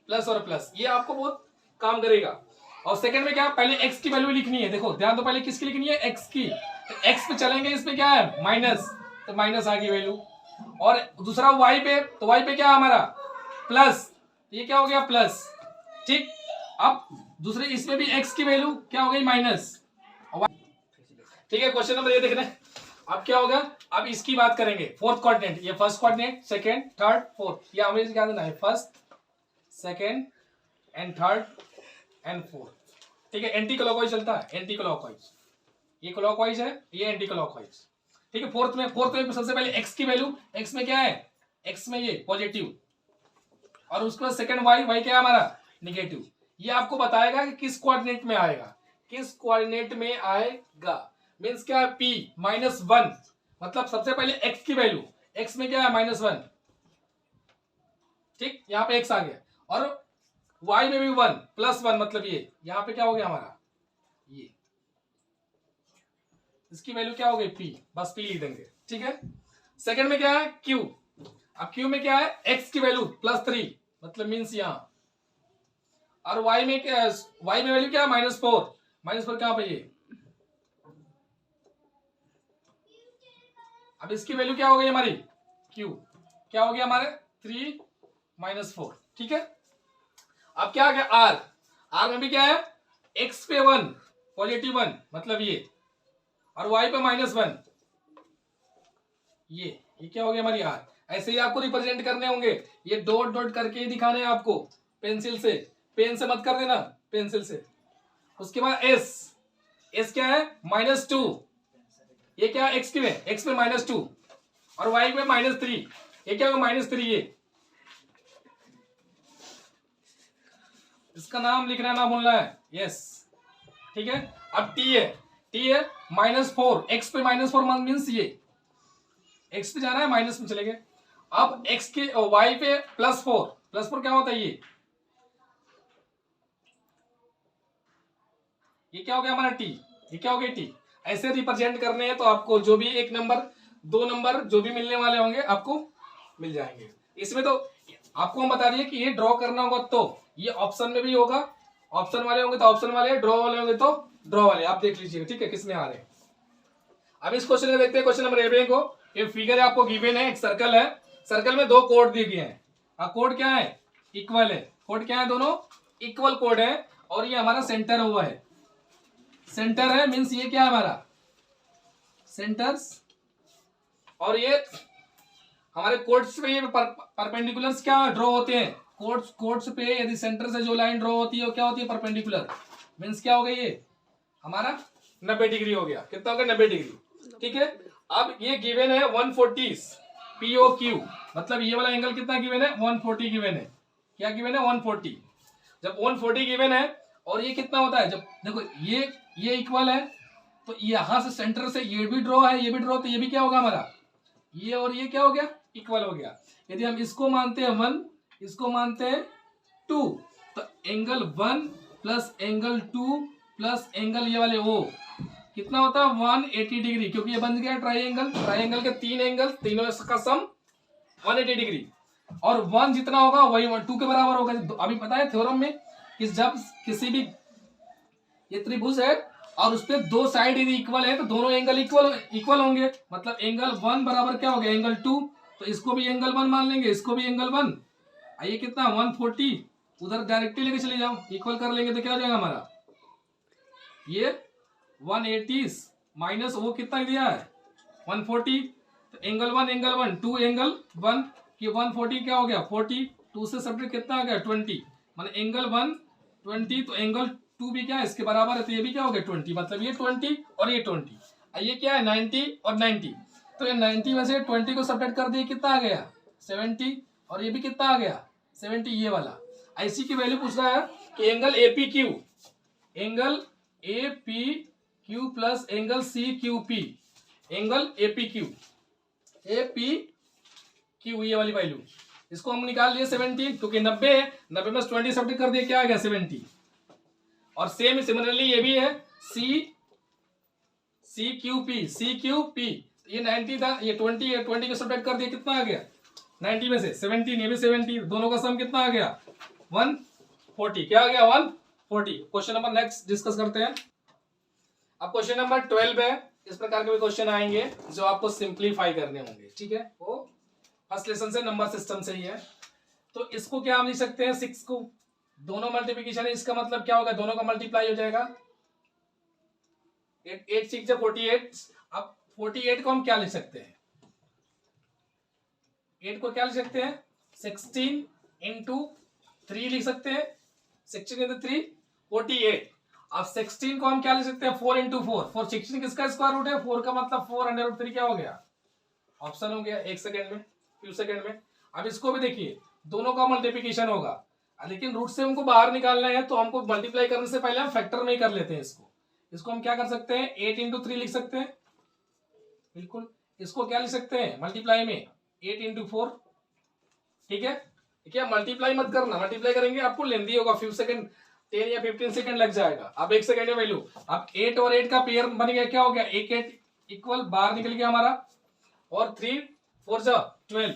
प्लस और प्लस, ये आपको बहुत काम करेगा। और सेकंड में क्या, पहले एक्स की वैल्यू लिखनी है, देखो ध्यान दो, पहले किसकी लिखनी है, एक्स की, तो एक्स पे चलेंगे, इसमें क्या है माइनस, तो माइनस आ गई वैल्यू। और दूसरा वाई पे, तो वाई पे क्या है हमारा प्लस, ये क्या हो गया प्लस, ठीक। अब दूसरे इसमें भी एक्स की वैल्यू क्या हो गई माइनस, ठीक है। क्वेश्चन नंबर ये देखना है। अब क्या होगा, अब इसकी बात करेंगे, फोर्थ कोऑर्डिनेट, ये first coordinate, second, third, fourth, ये हमें क्या देना है, first, second and third and fourth, ठीक है। एंटी क्लॉकवाइज चलता है, एंटी क्लॉकवाइज, ये क्लॉकवाइज है, ये एंटी क्लॉकवाइज, ठीक है। फोर्थ में सबसे पहले एक्स की वैल्यू, एक्स में क्या है, एक्स में ये पॉजिटिव, और उसके बाद सेकंड वाई क्या है हमारा निगेटिव। ये आपको बताएगा कि किस कोऑर्डिनेट में आएगा, किस कोऑर्डिनेट में आएगा, मींस क्या है p -1, मतलब सबसे पहले x की वैल्यू, x में क्या है -1, ठीक, यहाँ पे x आ गया, और y में भी 1 +1, मतलब ये यहाँ पे क्या हो गया हमारा, ये इसकी वैल्यू क्या हो गई p, बस p लिख देंगे, ठीक है। सेकंड में क्या है q, अब q में क्या है x की वैल्यू +3, मतलब मींस यहाँ, और y में वैल्यू क्या है -4 क्या पे ये, अब इसकी वैल्यू क्या हो गई हमारी q, क्या हो गया हमारे 3 -4, ठीक है। अब क्या आ गया r में भी क्या है, x पे 1 पॉजिटिव 1, मतलब ये, और y पे -1, ये क्या हो गया हमारी r। ऐसे ही आपको रिप्रेजेंट करने होंगे, ये डॉट डॉट करके ही दिखाने हैं आपको, पेंसिल से, पेन से मत कर देना, पेंसिल से। उसके बाद s क्या है -2, ये क्या है x पे -2, और y पे -3, ये क्या होगा -3, ये इसका नाम लिखना ना भूलना है, यस, ठीक है। अब t है -4, x पे -4 मीन्स ये x पे जाना है, माइनस में चले गए। अब x के y पे +4 क्या होता है, ये क्या हो गया हमारा t, ये क्या हो गया t। ऐसे रिप्रेजेंट करने हैं तो आपको जो भी एक नंबर 2 नंबर जो भी मिलने वाले होंगे आपको मिल जाएंगे। इसमें तो आपको हम बता दिए कि ये ड्रॉ करना होगा तो ये ऑप्शन में भी होगा, ऑप्शन वाले होंगे तो ऑप्शन वाले, ड्रॉ वाले होंगे तो ड्रॉ वाले, आप देख लीजिए ठीक है किसमें आ रहे हैं। अब इस क्वेश्चन में देखते हैं क्वेश्चन नंबर 11 को। ये फिगर है आपको गिवन है, एक सर्कल है, सर्कल में 2 कोड दिए गए हैं। कोड क्या है? इक्वल है। कोड क्या है? दोनों इक्वल कोड है और ये हमारा सेंटर हुआ है। सेंटर है मींस ये क्या है हमारा सेंटर्स, और ये हमारे कोड्स पे ये परपेंडिकुलर्स क्या ड्रॉ होते हैं। कोड्स पे यदि सेंटर से जो लाइन ड्रॉ होती है वो क्या होती है? परपेंडिकुलर। मींस क्या हो गया? ये हमारा 90 डिग्री हो गया। कितना हो गया? 90 डिग्री। ठीक है, अब ये गिवन है 140 POQ, मतलब ये वाला एंगल कितना गिवन है? 140 गिवन है। क्या गिवन है? 140। जब 140 गिवन है और ये कितना होता है, जब देखो ये इक्वल है तो यहां से सेंटर से ये भी ड्रॉ है, ये भी ड्रॉ, तो ये भी क्या होगा हमारा? ये और ये क्या हो गया? इक्वल हो गया। यदि हम इसको मानते हैं 1, इसको मानते हैं 2, तो angle 1 plus angle 2 plus angle ये वाले O कितना होता है? 180 डिग्री, क्योंकि ये बन गया ट्राइंगल। ट्राइंगल के 3 एंगल, तीनों का सम 180 डिग्री, और 1 जितना होगा वही 2 के बराबर होगा। अभी पता है थ्योरम में कि जब किसी भी ये त्रिभुज है और उस पे 2 साइड यदि इक्वल है तो दोनों एंगल इक्वल होंगे, मतलब एंगल 1 बराबर क्या हो गया? एंगल 2, तो इसको भी एंगल 1 मान लेंगे, इसको भी एंगल 1। आइए कितना? 140, उधर डायरेक्टली लेके चले जाओ, इक्वल कर लेंगे तो क्या हो जाएगा हमारा? ये 180 माइनस वो कितना दिया है? 140, तो एंगल 1 एंगल 1, 2 एंगल 1 की 140 क्या हो गया? 40, 2 से सब्ट्रैक्ट कितना आ गया? 20, माने एंगल 1 20, तो एंगल 2 भी क्या है? इसके बराबर है, तो ये भी क्या हो गया? 20, मतलब ये 20 और ये 20। ये क्या है? 90 और 90, तो ये 90 में से 20 को सब्ट्रैक्ट कर दिए, कितना आ गया? 70, और ये भी कितना आ गया? 70, ये वाला। IC की वैल्यू पूछ रहा है कि angle APQ, angle APQ plus angle CQP, angle APQ ये वाली वैल्यू, इसको हम निकाल लिए 70, क्योंकि 90 में 20 सब्ट्रैक्ट कर दिए, क्या आ गया? 70। और सेम सिमिलरली ये भी है CQP, ये 90 था, ये 20 को सब्ट्रैक्ट कर दिया, कितना आ गया? 90 में से 17, ये भी 70, दोनों का सम कितना आ गया? 140। क्या आ गया? 140। क्वेश्चन नंबर नेक्स्ट डिस्कस करते हैं। अब क्वेश्चन नंबर 12 है। इस प्रकार के भी क्वेश्चन आएंगे जो आपको सिंप्लीफाई करने होंगे। ठीक है, वो फर्स्ट लेसन से नंबर सिस्टम से ही है। तो इसको क्या हम लिख सकते हैं? 6 को दोनों मल्टीप्लीकेशन है, इसका मतलब क्या होगा? दोनों का मल्टीप्लाई हो जाएगा। 8 6 48। अब 48 को हम क्या लिख सकते हैं? 8 को क्या लिख सकते हैं? 16 इंटू 3 लिख सकते हैं। 16 इंटू 3 48। अब 16 को हम क्या लिख सकते हैं? 4 इंटू 4। 16 किसका स्क्वायर रूट है? 4 का, मतलब 4 अंडर रूट 3 क्या हो गया? ऑप्शन हो गया। 1 सेकेंड में, फ्यू सेकेंड में। अब इसको भी देखिए, दोनों का मल्टीप्लीकेशन होगा, लेकिन रूट से हमको बाहर निकालना है, तो हमको मल्टीप्लाई करने से पहले हम फैक्टर में ही कर लेते हैं इसको हम क्या कर सकते हैं? 8 इंटू 3 लिख सकते हैं, बिल्कुल। इसको क्या लिख सकते हैं मल्टीप्लाई में? 8 इंटू 4। ठीक है, क्या मल्टीप्लाई मत करना, मल्टीप्लाई करेंगे आपको लेंदी होगा, फ्यू सेकंड 10 या 15 सेकंड लग जाएगा। अब 1 सेकंड में वैल्यू, अब 8 और 8 का पेयर बन गया, क्या हो गया? 1 8 इक्वल, बाहर निकल गया हमारा, और 3 4 जा 12,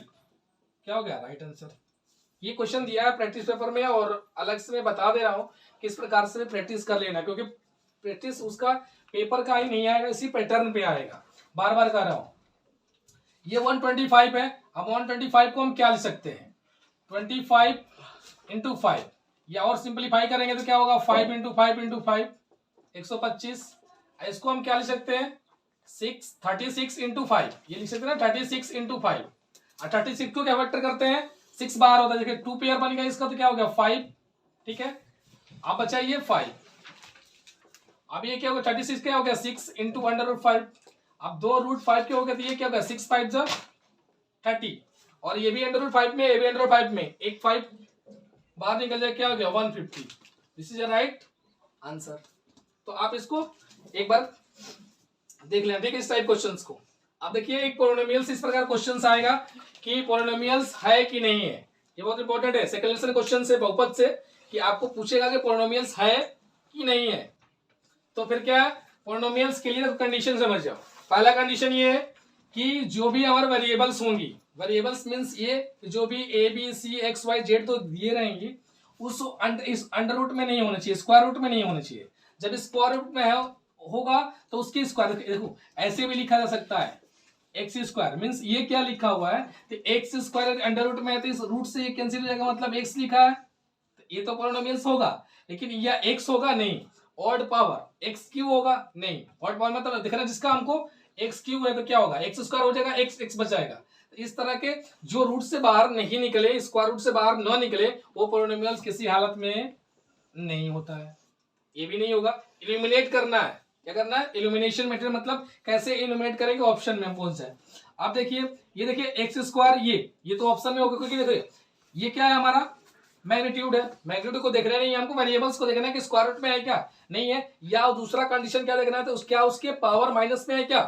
क्या हो गया? Right answer. ये क्वेश्चन दिया है प्रैक्टिस पेपर में, और अलग से मैं बता दे रहा हूँ किस प्रकार से प्रैक्टिस कर लेना, क्योंकि प्रैक्टिस उसका पेपर का ही नहीं आएगा, इसी पैटर्न पे आएगा। बार बार कर रहा हूं। ये 125 है। अब 125 को हम क्या लिख सकते हैं? 25 इंटू 5, या और सिंपलीफाई करेंगे तो क्या होगा? 5 इंटू 5 इंटू 5 125। इसको हम क्या लिख सकते हैं? 36 इंटू 5, ये लिख सकते हैं ना, 36 इंटू 5। और 36 को क्या वेक्टर करते हैं? 6 बाहर होता है, देखिए 2 पेयर बन गया इसका, तो क्या हो गया? 5। ठीक है, अब बचा ये 5। अब ये क्या होगा? 36 क्या हो गया? 6 इंटू अंडर रूट 5। अब 2 रूट 5 के हो गए, तो ये क्या होगा? 6 5 जा 30, और ये भी अंडर रूट 5 में, ये भी अंडर रूट 5 में, एक 5 बाहर निकल जाए, क्या हो गया? 150। This is a right answer. तो आप इसको एक बार देख लें, ठीक है, इस टाइप क्वेश्चंस को। अब देखिए, एक पोलिनोमियल्स इस प्रकार क्वेश्चंस आएगा कि पोलिनोमियल्स है कि नहीं है। ये बहुत इंपॉर्टेंट है, सेकंड लेसन क्वेश्चन से, बहुपद से, कि आपको पूछेगा कि पोलिनोमियल्स है कि नहीं है। तो फिर क्या है, पोलिनोमियल्स के लिए तो कंडीशन समझ जाओ। पहला कंडीशन ये है कि जो भी हमारे वेरिएबल्स होंगी, वेरिएबल्स मीन्स ये जो भी A B C X Y Z तो दिए रहेंगी, उस इस अंडर रूट में नहीं होना चाहिए, स्क्वायर रूट में नहीं होना चाहिए। जब स्क्वायर रूट में है होगा तो उसकी स्क्वायर, देखो ऐसे भी लिखा जा सकता है एक्स स्क्वायर, मीन्स ये क्या लिखा हुआ है, तो एक्स स्क्वायर अंडर रूट में है तो इस रूट से ये कैंसिल हो जाएगा, मतलब एक्स लिखा है तो ये तो पॉलिनोमियल्स होगा। लेकिन यह एक्स होगा नहीं, ऑड पावर एक्स क्यू होगा नहीं, ऑड पावर मतलब दिख रहा है जिसका हमको एक्स क्यू है तो क्या होगा, एक्स स्क्वायर हो जाएगा, एक्स एक्स बचाएगा। तो इस तरह के जो रूट से बाहर नहीं निकले, स्क्वायर रूट से बाहर न निकले, वो पॉलिनोमियल्स किसी हालत में नहीं होता है। ये भी नहीं होगा। इल्यूमिनेट करना है, क्या करना है, इल्यूमिनेशन मेथड, मतलब कैसे इल्यूमिनेट करेंगे, ऑप्शन में हम पहुंच जाए। आप देखिए, ये देखिए एक्स स्क्वायर, ये तो ऑप्शन में होगा क्योंकि देखिए ये क्या है हमारा मैग्नीट्यूड है, मैग्नीट्यूड को देख रहे नहीं, हमको वेरिएबल्स को देखना है कि स्क्वायर रूट में है क्या नहीं है, या दूसरा कंडीशन क्या देखना है, तो क्या उसके पावर माइनस में है क्या,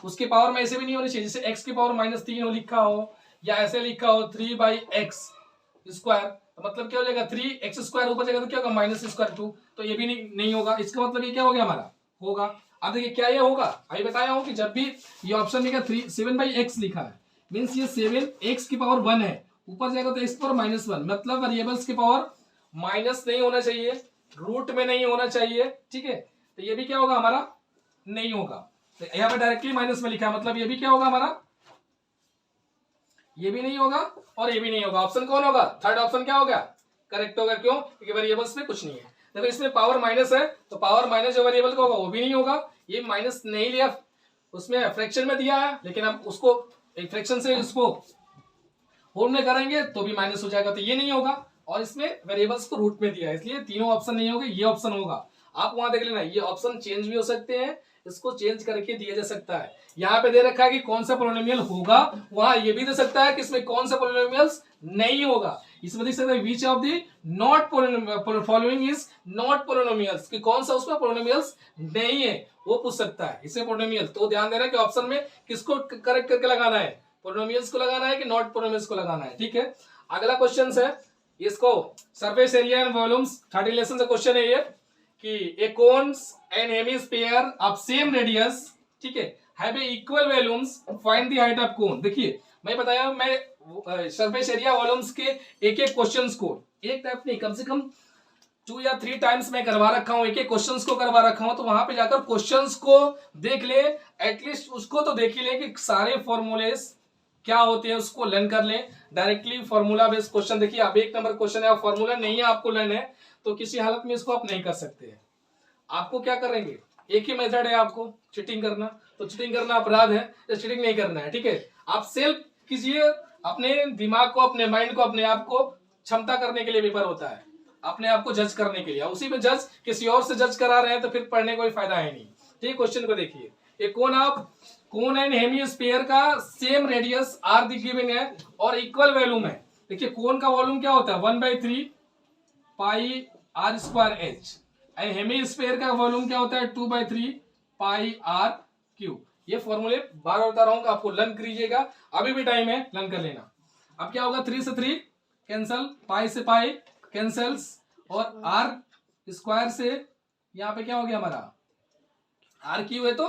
उसके पावर में ऐसे भी नहीं होनी चाहिए जैसे एक्स की पावर -3 हो लिखा हो, या ऐसे लिखा हो 3/x स्क्वायर, तो मतलब क्या हो जाएगा 3x स्क्वायर, ऊपर जाएगा तो क्या होगा -2, तो ये भी नहीं होगा। इसका मतलब ये क्या हो गया हमारा, होगा। अब देखिए क्या ये होगा, अभी बताया हूं कि जब भी ये ऑप्शन लिखा 7/x लिखा है, मीन्स ये 7x की पावर 1 है, ऊपर जाएगा तो x की पावर -1, मतलब वेरिएबल्स की पावर माइनस नहीं होना चाहिए, रूट में नहीं होना चाहिए, ठीक है। तो ये भी क्या होगा हमारा, नहीं होगा। तो यहाँ पे डायरेक्टली माइनस में लिखा है, मतलब ये भी क्या होगा हमारा, ये भी नहीं होगा और ये भी नहीं होगा। ऑप्शन कौन होगा, थर्ड ऑप्शन क्या होगा, करेक्ट होगा। क्यों, क्योंकि वेरिएबल्स में कुछ नहीं है। देखो इसमें पावर माइनस है तो पावर माइनस जो वेरिएबल का होगा वो भी नहीं होगा। ये माइनस नहीं लिया, उसमें फ्रैक्शन में दिया है, लेकिन अब उसको एक फ्रैक्शन से उसको होल में करेंगे तो भी माइनस हो जाएगा, तो ये नहीं होगा। और इसमें वेरिएबल्स को रूट में दिया है, इसलिए तीनों ऑप्शन नहीं होंगे, ये ऑप्शन होगा। आप वहां देख लेना, ये ऑप्शन चेंज भी हो सकते हैं, इसको चेंज करके दिया जा सकता है। यहाँ पे दे रखा है कि कौन सा पोलिनोमियल होगा, वहां ये भी दे सकता है कि इसमें कौन सा पोलिनोमियल्स नहीं होगा। इसमें देख सकते हैं which of the not following is not polynomials, कि कौन सा उसमें पोलिनोमियल्स नहीं है, वो पूछ सकता है इससे पोलिनोमियल। तो ध्यान देना कि ऑप्शन में किसको करेक्ट करके लगाना है, पोलिनोमियल्स को लगाना है कि नॉट पोलिनोमियल्स को लगाना है, ठीक है। अगला क्वेश्चन है, इसको surface area and volumes third relation से क्वेश्चन है ये, कि a cones and hemisphere of same radius, ठीक है, have a equal volumes, find the height of cone. देखिए मैं बताया, मैं सरफेस एरिया वॉल्यूम्स के एक एक क्वेश्चंस को, एक टाइप नहीं, कम से कम 2 या 3 टाइम्स मैं करवा रखा हूं, एक एक क्वेश्चंस को करवा रखा हूं। तो वहां पे जाकर क्वेश्चंस को देख ले, एटलीस्ट उसको तो देख ही ले कि सारे फॉर्मूलेस क्या होते हैं, उसको लर्न कर ले। डायरेक्टली फॉर्मूला बेस्ड क्वेश्चन, देखिए अब 1 नंबर क्वेश्चन है, फॉर्मूला नहीं है आपको लर्न है, तो किसी हालत में इसको आप नहीं कर सकते हैं। आपको क्या करेंगे, एक ही मेथड है आपको, चीटिंग करना। तो चीटिंग करना अपराध है, या चीटिंग नहीं करना है, ठीक है। आप सेल्फ कीजिए, अपने दिमाग को, अपने माइंड को, अपने आप को क्षमता करने के लिए पेपर होता है, अपने आप को जज करने के लिए। उसी में जज किसी और से जज करा रहे हैं तो फिर पढ़ने कोई फायदा है नहीं। ठीक, क्वेश्चन को देखिए, एक कोन एंड हेमिस्फीयर का same radius are the given है और इक्वल वॉल्यूम है। देखिए कोन का वॉल्यूम क्या होता है, 1/3 pi r square h, and hemisphere का वॉल्यूम क्या होता है, 2/3 पाई आर क्यूब। ये फॉर्मूले बार बता रहा हूं, आपको लर्न कीजिएगा, अभी भी टाइम है, लर्न कर लेना। अब क्या होगा, 3 से 3 कैंसल, पाई से पाई कैंसल्स, और आर स्क्वायर से यहाँ पे क्या हो गया हमारा, आर क्यू है तो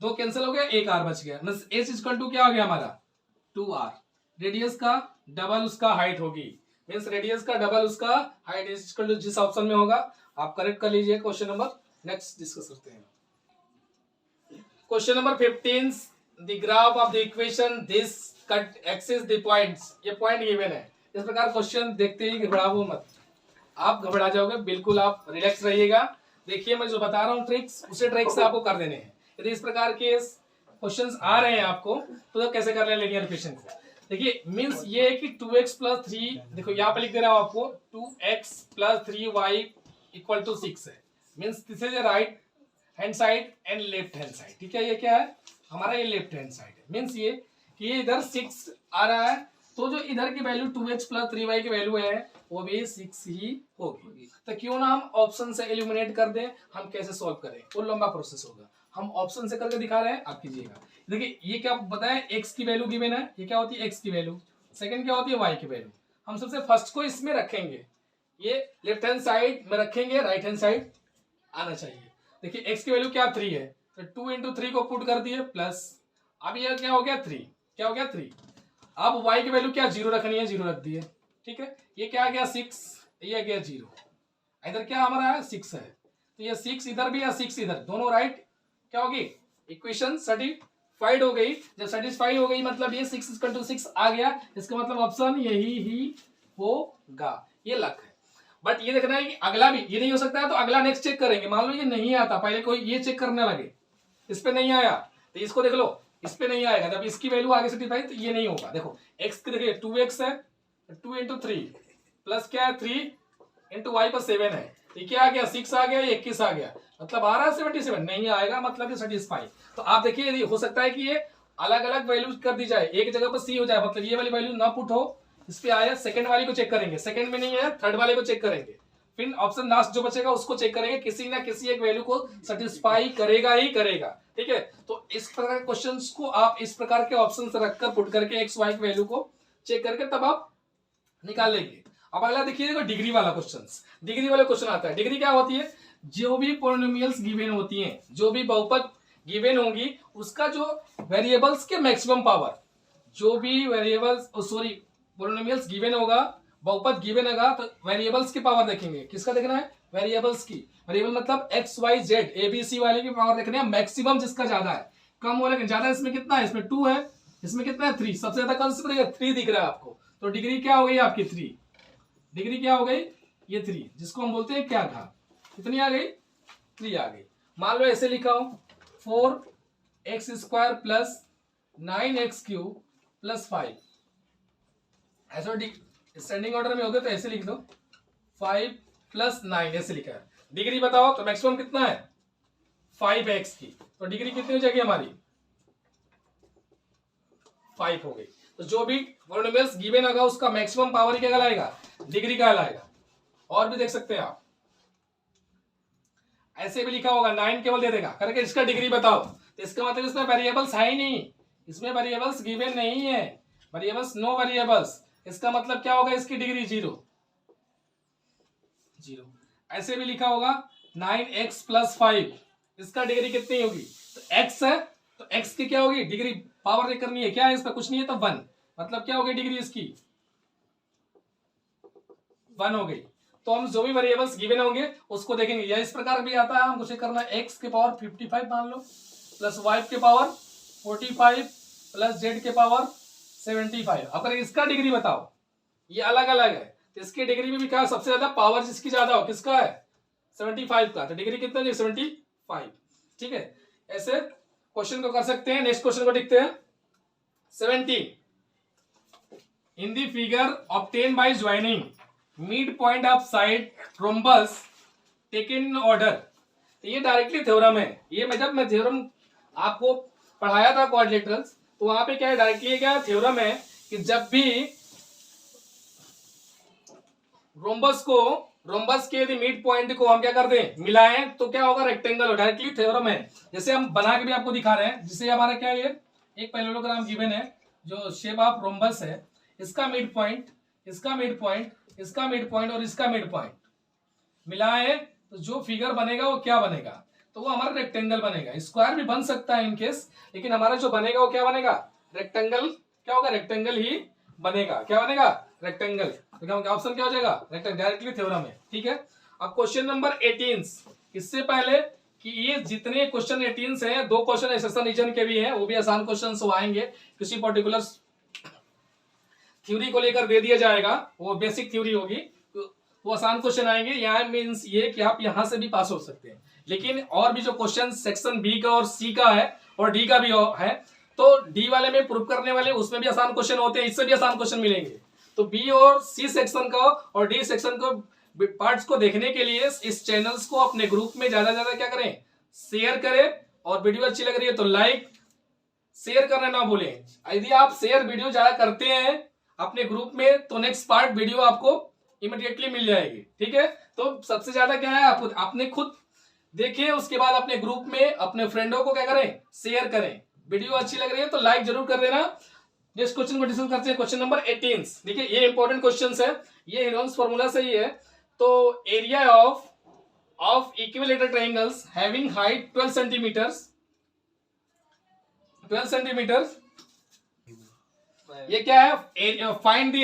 2 कैंसिल हो गया, 1 आर बच गया। एच इक्वल टू क्या हो गया हमारा, 2r। रेडियस का डबल उसका हाइट होगी, मीन्स रेडियस का डबल उसका हाइट इज इक्वल टू, जिस ऑप्शन में होगा आप करेक्ट कर लीजिए। क्वेश्चन नंबर नेक्स्ट डिस्कस करते हैं। Question number 15, the graph of the equation this cut axis the points, ये पॉइंट गिवन है। इस प्रकार क्वेश्चन देखते ही घबराओ मत, आप घबरा जाओगे, बिल्कुल आप रिलैक्स रहिएगा। देखिए मैं जो बता रहा हूँ ट्रिक्स, उसे ट्रिक से आपको कर देने हैं। यदि इस प्रकार के क्वेश्चंस आ रहे हैं आपको तो कैसे कर रहे हैं लीनियर इक्वेशन से। देखिए मींस ये है कि 2x + 3, देखो यहाँ पे लिख दे रहा हूँ आपको, 2x + 3y = 6 है। Means this is right hand side and left hand side, ठीक है। ये क्या है हमारा, ये लेफ्ट हैंड साइड है। मींस ये कि ये इधर 6 आ रहा है, तो जो इधर की वैल्यू 2x + 3y की वैल्यू है वो भी 6 ही होगी। तो क्यों ना हम ऑप्शन से एलिमिनेट कर दें, हम कैसे सॉल्व करें, वो लंबा प्रोसेस होगा, हम ऑप्शन से करके दिखा रहे हैं, आप कीजिएगा। देखिए ये क्या बताएं, x की वैल्यू गिवन है, ये क्या होती है x की वैल्यू, सेकंड क्या होती है y की वैल्यू। हम सबसे फर्स्ट को इसमें रखेंगे, ये लेफ्ट हैंड साइड में रखेंगे, राइट हैंड साइड आना चाहिए। देखिए x की वैल्यू क्या 3 है, तो 2 × 3 को पुट कर दिए, प्लस अब ये क्या हो गया 3, क्या हो गया 3। अब y की वैल्यू क्या 0 रखनी है, 0 रख दी है, ठीक है। ये क्या आ गया 6, ये आ गया 0, इधर क्या हमारा है 6 है, तो ये 6 इधर भी या 6 इधर, दोनों राइट, क्या होगी इक्वेशन सेटिस्फाइड हो गई। जब सेटिस्फाइड हो गई मतलब ये 6 इक्वल टू 6 आ गया, इसका मतलब ऑप्शन यही ही होगा, ये लक है। बट ये देखना है कि अगला भी ये नहीं हो सकता है, तो अगला नेक्स्ट चेक करेंगे। मान लो ये नहीं आता, पहले कोई ये चेक करने लगे, इस पे नहीं आया तो इसको देख लो, इस पे नहीं आएगा, जब इसकी वैल्यू आगे से डिवाइड तो ये नहीं होगा। देखो x की देखिए 2x है, 2 इंटू 3 प्लस क्या है 3 इंटू वाई पर 7 है, ये क्या आ गया 6 आ गया, 21 आ गया, मतलब आ रहा है 77, नहीं आएगा मतलब ये सेटिस्फाई। तो आप देखिए यदि हो सकता है कि ये अलग अलग वैल्यू कर दी जाए, एक जगह पर सी हो जाए, मतलब ये वाली वैल्यू ना पुट हो, इस पे आया, सेकंड वाली को चेक करेंगे, सेकंड में नहीं है थर्ड वाले को चेक करेंगे, फिर ऑप्शन लास्ट जो बचेगा उसको चेक करेंगे, किसी ना किसी एक वैल्यू को सेटिस्फाई करेगा ही करेगा, ठीक है। तो इस प्रकार के क्वेश्चंस को आप इस प्रकार के ऑप्शन रखकर पुट करके एक्स वाई की वैल्यू को चेक करके तब आप निकाल लेंगे। अब अगला देखिए डिग्री वाला क्वेश्चन, डिग्री वाले क्वेश्चन आता है। डिग्री क्या होती है, जो भी पॉलिनोमियल्स गिवन होती हैं, जो भी बहुपद गिवन होंगी, उसका जो वेरिएबल्स के मैक्सिमम पावर, जो भी वेरिएबल्स सॉरी पॉलिनोमियल्स गिवन होगा, बहुपद गिवन होगा, तो वेरिएबल्स की पावर देखेंगे। किसका देखना है, वेरिएबल्स की। वेरिएबल मतलब एक्स वाई जेड एबीसी वाले की पावर देखनी है, मैक्सिमम जिसका ज्यादा है, कम हो लेकिन ज्यादा इसमें कितना है, इसमें 2 है, इसमें कितना है 3, सबसे ज्यादा कौन सा 3 दिख रहा है आपको, तो डिग्री क्या हो गई आपकी 3, डिग्री क्या हो गई ये 3, जिसको हम बोलते हैं क्या घात, कितनी आ गई 3 आ गई। मान लो ऐसे लिखा हो 4x² प्लस 9x³ प्लस 5, ऐसा स्टैंडिंग ऑर्डर में हो गया तो ऐसे लिख दो 5 प्लस 9 ऐसे लिखा है। डिग्री बताओ तो मैक्सिमम कितना है 5x की, तो डिग्री कितनी हो जाएगी हमारी 5 हो गई। तो जो भी पॉलिनोमियल्स गिवन होगा उसका मैक्सिमम पावर क्या कहलाएगा, डिग्री कहलाएगा। और भी देख सकते हैं आप, ऐसे भी लिखा होगा 9 केवल दे देगा करके इसका डिग्री बताओ, तो इसका मतलब इसमें वेरिएबल्स है ही नहीं, इसमें वेरिएबल्स गिवन नहीं है, वेरिएबल्स नो वेरिएबल्स, इसका मतलब क्या होगा इसकी डिग्री 0। ऐसे भी लिखा होगा 9x प्लस 5, इसका डिग्री कितनी होगी, तो x है तो x की क्या होगी डिग्री, पावर चेक करनी है, क्या है इस पर कुछ नहीं है तो 1, मतलब क्या होगी डिग्री इसकी 1 हो गई। तो हम जो भी वेरिएबल्स गिवन होंगे उसको देखेंगे, या इस प्रकार भी आता है, हमको चेक करना है x के पावर 55 मान लो प्लस y के पावर 45 प्लस z के पावर 75। अगर इसका डिग्री बताओ, ये अलग अलग है, तो इसकी डिग्री में भी क्या सबसे ज्यादा पावर जिसकी ज्यादा हो, किसका है 75 का, तो डिग्री कितना है 75, ठीक है। ऐसे क्वेश्चन को कर सकते हैं। नेक्स्ट क्वेश्चन को देखते हैं 17, in the figure obtain by joining mid point of side rhombus taken in order, तो ये डायरेक्टली थ्योरम है। ये जब मैं थ्योरम आपको पढ़ाया था क्वाड्रिलेटरल्स, तो वहां पे क्या है डायरेक्टली क्या थ्योरम है कि जब भी रोम्बस के यदि मिड पॉइंट को हम क्या कर दें मिलाएं तो क्या होगा रेक्टेंगल हो, डायरेक्टली थ्योरम है। जैसे हम बना के भी आपको दिखा रहे हैं, जिससे हमारा क्या है एक पैरेललोग्राम गिवन है जो शेप ऑफ रोम्बस है, इसका मिड पॉइंट, इसका मिड पॉइंट, इसका मिड पॉइंट और इसका मिड पॉइंट मिलाएं तो जो फिगर बनेगा वो क्या बनेगा, तो वो हमारा रेक्टेंगल बनेगा। स्क्वायर भी बन सकता है इन केस, लेकिन हमारा जो बनेगा वो क्या बनेगा रेक्टेंगल, क्या होगा रेक्टेंगल ही बनेगा, क्या बनेगा रेक्टेंगल। तो ऑप्शन क्या हो जाएगा रेक्टेंगल, डायरेक्टली थ्योरम है, ठीक है। अब क्वेश्चन नंबर 18, इससे पहले कि ये जितने क्वेश्चन 18 हैं, 2 क्वेश्चन एक्सेशन रीजन के भी हैं, वो भी आसान क्वेश्चन आएंगे, किसी पर्टिकुलर थ्योरी को लेकर दे दिया जाएगा, वो बेसिक थ्योरी होगी, वो आसान क्वेश्चन आएंगे। यहाँ मीन्स ये कि आप यहां से भी पास हो सकते हैं, लेकिन और भी जो क्वेश्चन सेक्शन बी का और सी का है और डी का भी है, तो डी वाले में प्रूफ करने वाले उसमें भी आसान क्वेश्चन होते हैं, इससे भी आसान क्वेश्चन मिलेंगे। तो बी और सी सेक्शन का और डी सेक्शन को पार्ट्स को देखने के लिए इस चैनल्स को अपने ग्रुप में ज्यादा ज्यादा क्या करें शेयर करें, और वीडियो अच्छी लग रही है तो लाइक शेयर करना ना भूलें। यदि आप शेयर वीडियो ज्यादा करते हैं अपने ग्रुप में तो नेक्स्ट पार्ट वीडियो आपको इमीडिएटली मिल जाएगी, ठीक है। तो सबसे ज्यादा क्या है आपको आपने खुद देखिए, उसके बाद अपने ग्रुप में अपने फ्रेंडों को क्या करें शेयर करें। वीडियो अच्छी लग रही है तो लाइक जरूर कर देना। नेक्स्ट क्वेश्चन को डिस्कस करते हैं, क्वेश्चन नंबर 18। देखिए ये इंपॉर्टेंट क्वेश्चन है, ये हेरोन्स फॉर्मूला से ही है। तो area of equilateral triangles having height 12 centimetres 12 centimetre. ये क्या है? Find the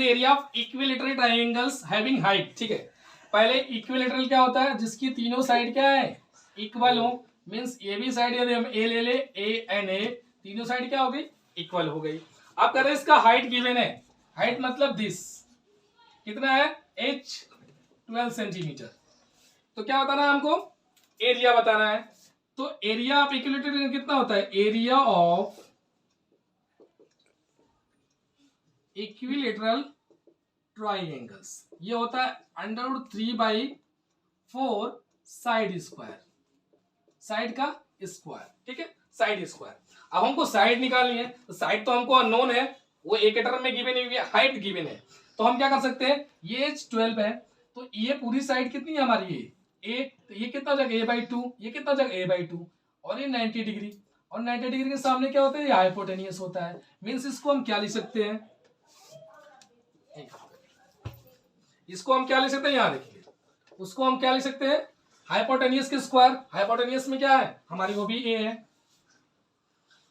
area of equilateral triangles having height. ठीक है, पहले इक्विलेटरल क्या होता है? जिसकी तीनों साइड क्या है? इक्वल हो। मींस ए बी साइड यदि हम ए ले ले, ए एंड ए, तीनों साइड क्या हो गई? इक्वल हो गई। अब कह रहे हैं इसका हाइट गिवन है। हाइट मतलब दिस कितना है? h 12 centimetre. तो क्या बताना है हमको? एरिया बताना है। तो एरिया ऑफ इक्विलेटरल कितना होता है? एरिया ऑफ इक्विलेटरल ट्राइंगल्स ये होता है √3/4 साइड स्क्वायर, साइड का स्क्वायर। ठीक है, साइड स्क्वायर। अब हमको साइड निकालनी है, तो साइड तो हमको अननोन है, वो एक टर्म में गिवन है, हाइट गिवन है। तो हम क्या कर सकते हैं? ये 12 है, तो ये पूरी साइड कितनी है हमारी? ये तो ये कितना हो जाएगा? a/2। ये कितना हो जाएगा? a/2। और ये 90 डिग्री, और 90 डिग्री के सामने क्या होता है? ये हाइपोटेनियस होता है। मीन्स इसको हम क्या लिख सकते हैं? इसको हम क्या लिख सकते हैं? यहां देखिए, उसको हम क्या लिख सकते हैं? हाइपोटेनियस के स्क्वायर। हाइपोटेनियस में क्या है हमारी? वो भी ए है।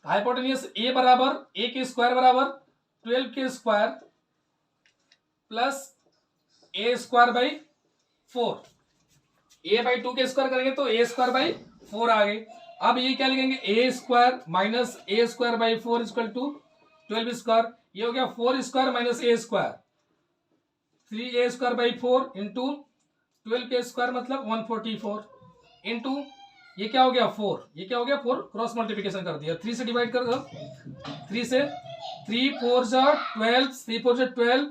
हाइपोटेनियस ए बराबर ए के स्क्वायर बराबर 12 के square plus A square by 4। a/2 के स्क्वायर करेंगे तो a स्क्वायर बाई 4 आ गए। अब ये क्या लिखेंगे? A square minus a square by 4 equal to 12 square. ये हो गया 4 square minus a square, 3a square by 4 into 12 के स्क्वायर मतलब 144 इंटू ये क्या हो गया? 4। ये क्या हो गया? 4 क्रॉस मल्टीप्लिकेशन कर दिया, 3 से डिवाइड कर दो। 3 से 3 4 जा 12, 3 4 जा 12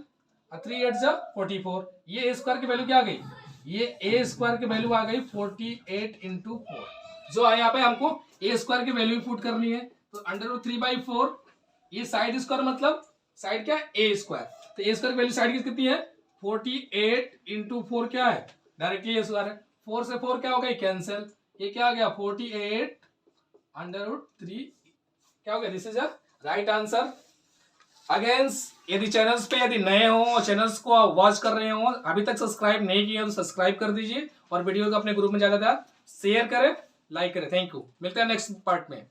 और 3 8 जा 44। ये ए स्क्वायर की वैल्यू क्या आ गई? ये ए स्क्वायर की वैल्यू आ गई 48 इंटू 4। जो है यहाँ पे हमको ए स्क्वायर की वैल्यू पुट करनी है, तो √3/4 ये साइड स्क्वायर मतलब साइड क्या है? ए स्क्वायर। तो ए स्क्वायर की वैल्यू साइड की कितनी है? 48 इंटू 4 क्या है? डायरेक्टली ए स्क्वायर है। 4 से 4 क्या हो गई? कैंसिल। ये क्या आ गया? 48 √3 क्या हो गया? This is a right answer. Against यदि चैनल्स पे यदि नए हो, चैनल्स को वॉच कर रहे हो, अभी तक सब्सक्राइब नहीं किया तो सब्सक्राइब कर दीजिए और वीडियो को अपने ग्रुप में ज्यादा शेयर करें, लाइक करें। Thank you. मिलते हैं नेक्स्ट पार्ट में।